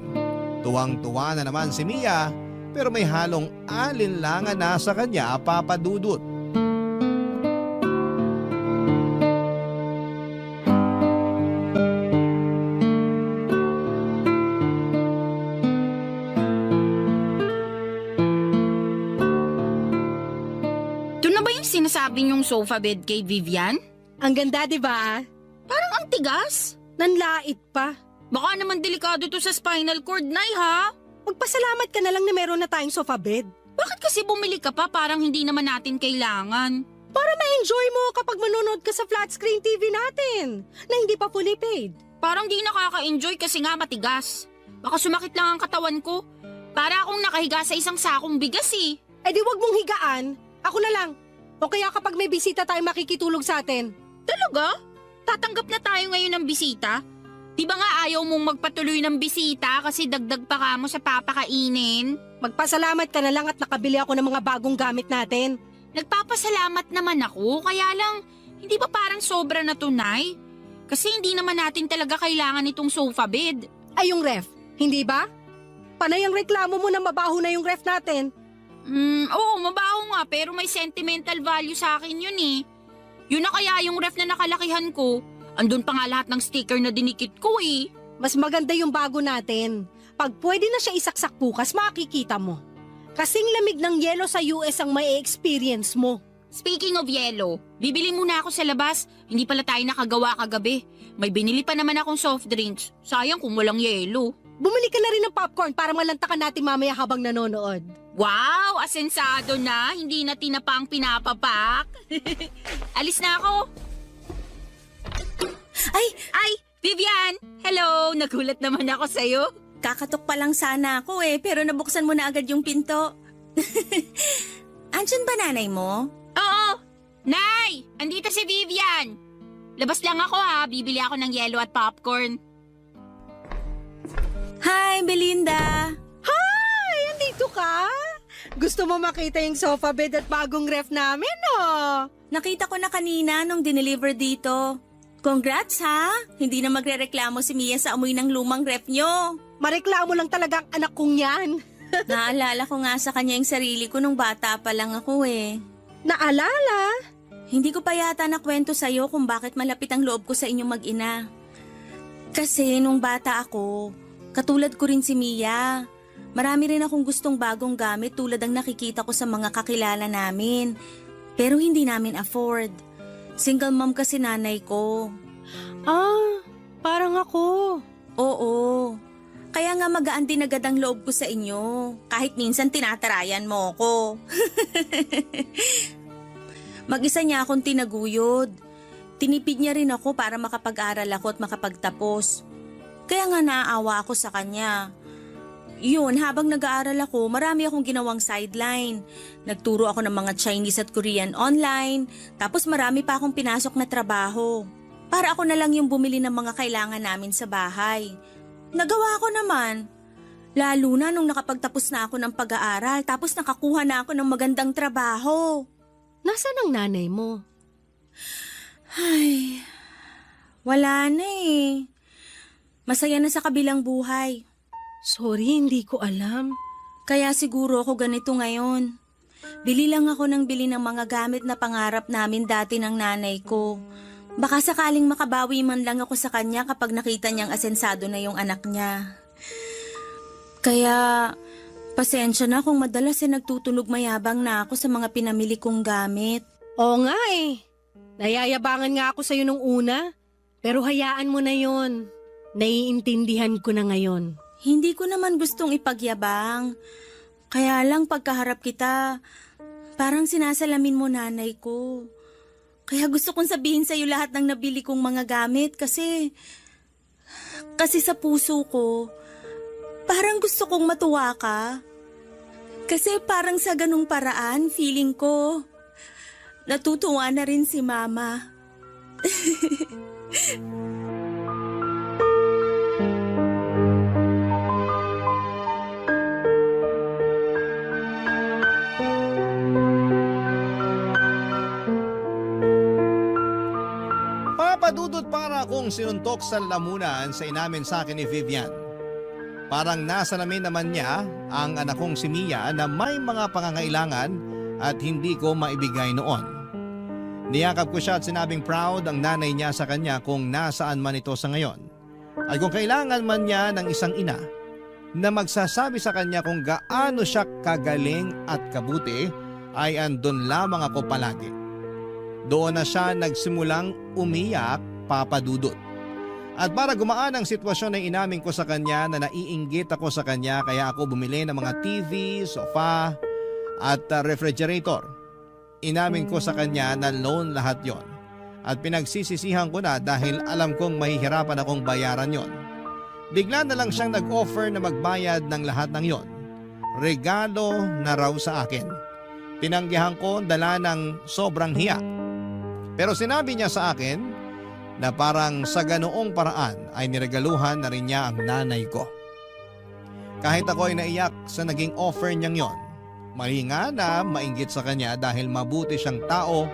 Tuwang-tuwa na naman si Mia pero may halong alinlangan na sa kanya, Papa Dudut. Ito na ba yung sinasabi niyong sofa bed kay Vivian? Ang ganda, di ba? Parang ang tigas. Nanlait pa. Baka naman delikado to sa spinal cord, Nay, ha? Magpasalamat ka na lang na meron na tayong sofa bed. Bakit kasi bumili ka pa parang hindi naman natin kailangan? Para ma-enjoy mo kapag manonood ka sa flat screen TV natin na hindi pa fully paid. Parang di nakaka-enjoy kasi nga matigas. Baka sumakit lang ang katawan ko. Para akong nakahiga sa isang sakong bigas eh. Eh di wag mong higaan. Ako na lang. O kaya kapag may bisita tayo makikitulog sa atin. Talaga? Tatanggap na tayo ngayon ng bisita? Di ba nga ayaw mong magpatuloy ng bisita kasi dagdag pa ka mo sa papakainin? Magpasalamat ka na lang at nakabili ako ng mga bagong gamit natin. Nagpapasalamat naman ako, kaya lang hindi ba parang sobra na tunay? Kasi hindi naman natin talaga kailangan itong sofa bed. Ay yung ref, hindi ba? Panay ang reklamo mo na mabaho na yung ref natin. Oo, mabaho nga pero may sentimental value sa akin yun eh. Yun na kaya yung ref na nakalakihan ko. Andun pa nga lahat ng sticker na dinikit ko eh. Mas maganda yung bago natin. Pag pwede na siya isaksak bukas, makikita mo. Kasing lamig ng yelo sa US ang may experience mo. Speaking of yelo, bibili muna ako sa labas. Hindi pala tayo nakagawa kagabi. May binili pa naman akong soft drinks. Sayang kung walang yelo. Bumili ka na rin ng popcorn para malantakan natin mamaya habang nanonood. Wow, asensado na. Hindi na tinapa ang pinapapak. Alis na ako. Ay, Vivian! Hello! Nagulat naman ako sa'yo. Kakatok pa lang sana ako pero nabuksan mo na agad yung pinto. Andyan ba nanay mo? Oo! Nay! Andito si Vivian! Labas lang ako ha. Bibili ako ng yelo at popcorn. Hi, Belinda! Hi! Andito ka? Gusto mo makita yung sofa bed at bagong ref namin, no? Nakita ko na kanina nung dineliver dito. Congrats ha! Hindi na magrereklamo si Mia sa amoy ng lumang ref nyo. Mareklamo lang talaga ang anak kong yan. Naalala ko nga sa kanya yung sarili ko nung bata pa lang ako Naalala? Hindi ko pa yata nakwento sa'yo kung bakit malapit ang loob ko sa inyong mag-ina. Kasi nung bata ako, katulad ko rin si Mia. Marami rin akong gustong bagong gamit tulad ng nakikita ko sa mga kakilala namin. Pero hindi namin afford. Single mom kasi nanay ko. Parang ako. Oo. Kaya nga magaan din agad ang loob ko sa inyo. Kahit minsan tinatarayan mo ko. Mag-isa niya akong tinaguyod. Tinipid niya rin ako para makapag-aral ako at makapagtapos. Kaya nga naaawa ako sa kanya. Yun, habang nag-aaral ako, marami akong ginawang sideline. Nagturo ako ng mga Chinese at Korean online, tapos marami pa akong pinasok na trabaho. Para ako na lang yung bumili ng mga kailangan namin sa bahay. Nagawa ko naman. Lalo na nung nakapagtapos na ako ng pag-aaral, tapos nakakuha na ako ng magandang trabaho. Nasaan ang nanay mo? Ay, wala na Masaya na sa kabilang buhay. Sorry, hindi ko alam. Kaya siguro ako ganito ngayon. Bili lang ako ng bili ng mga gamit na pangarap namin dati ng nanay ko. Baka sakaling makabawi man lang ako sa kanya kapag nakita niyang asensado na yung anak niya. Kaya, pasensya na kung madalas nagtutunog mayabang na ako sa mga pinamili kong gamit. Oo nga Nayayabangan nga ako sa'yo nung una. Pero hayaan mo na yon. Naiintindihan ko na ngayon. Hindi ko naman gustong ipagyabang. Kaya lang pagkaharap kita, parang sinasalamin mo nanay ko. Kaya gusto kong sabihin sa'yo lahat ng nabili kong mga gamit kasi sa puso ko, parang gusto kong matuwa ka. Kasi parang sa ganung paraan, feeling ko, natutuwa na rin si Mama. Papadudot para akong sinuntok sa lamunan sa inamin sa akin ni Vivian. Parang nasa namin naman niya ang anak kong si Mia na may mga pangangailangan at hindi ko maibigay noon. Niyakap ko siya at sinabing proud ang nanay niya sa kanya kung nasaan man ito sa ngayon. At kung kailangan man niya ng isang ina na magsasabi sa kanya kung gaano siya kagaling at kabuti ay andun lamang ako palagi. Doon na siya nagsimulang umiyak, Papadudot. At para gumaan ang sitwasyon ay inamin ko sa kanya na naiinggit ako sa kanya kaya ako bumili ng mga TV, sofa at refrigerator. Inamin ko sa kanya na loan lahat yon. At pinagsisisihan ko na dahil alam kong mahihirapan akong bayaran yon. Bigla na lang siyang nag-offer na magbayad ng lahat ng yon. Regalo na raw sa akin. Tinanggihan ko dala ng sobrang hiya. Pero sinabi niya sa akin na parang sa ganoong paraan ay niregaluhan na rin niya ang nanay ko. Kahit ako ay naiyak sa naging offer niyang yon, mali nga na mainggit sa kanya dahil mabuti siyang tao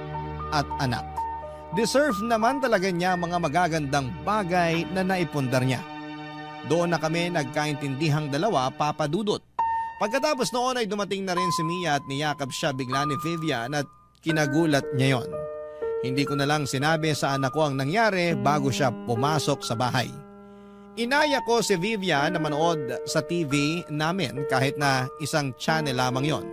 at anak. Deserve naman talaga niya mga magagandang bagay na naipundar niya. Doon na kami nagkaintindihang dalawa, Papadudot. Pagkatapos noon ay dumating na rin si Mia at niyakap siya bigla ni Vivian at kinagulat niya yon. Hindi ko na lang sinabi sa anak ko ang nangyari bago siya pumasok sa bahay. Inaya ko si Vivian na manood sa TV namin kahit na isang channel lamang yon.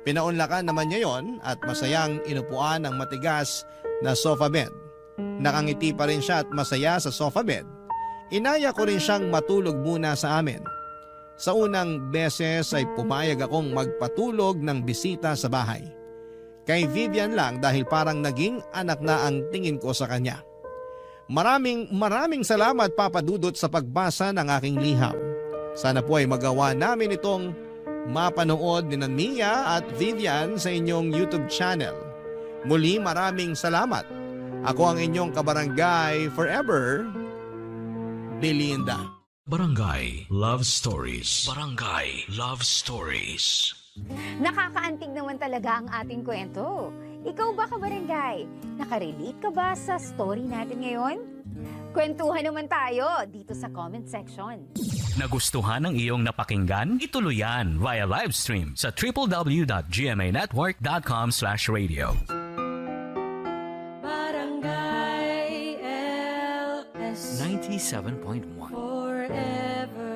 Pinaunlakan naman niya yon at masayang inupuan ng matigas na sofa bed. Nakangiti pa rin siya at masaya sa sofa bed. Inaya ko rin siyang matulog muna sa amin. Sa unang beses ay pumayag akong magpatulog ng bisita sa bahay. Kay Vivian lang dahil parang naging anak na ang tingin ko sa kanya. Maraming salamat Papa Dudut sa pagbasa ng aking liham. Sana po ay magawa namin itong mapanood ni Mia at Vivian sa inyong YouTube channel. Muli maraming salamat. Ako ang inyong kabarangay forever, Belinda. Barangay Love Stories. Barangay Love Stories. Nakakaantig naman talaga ang ating kwento. Ikaw ba, kabarangay? Nakarelate ka ba sa story natin ngayon? Kwentuhan naman tayo dito sa comment section. Nagustuhan ng iyong napakinggan? Ituloy yan via live stream sa www.gmanetwork.com/radio. Barangay LS 97.1 forever.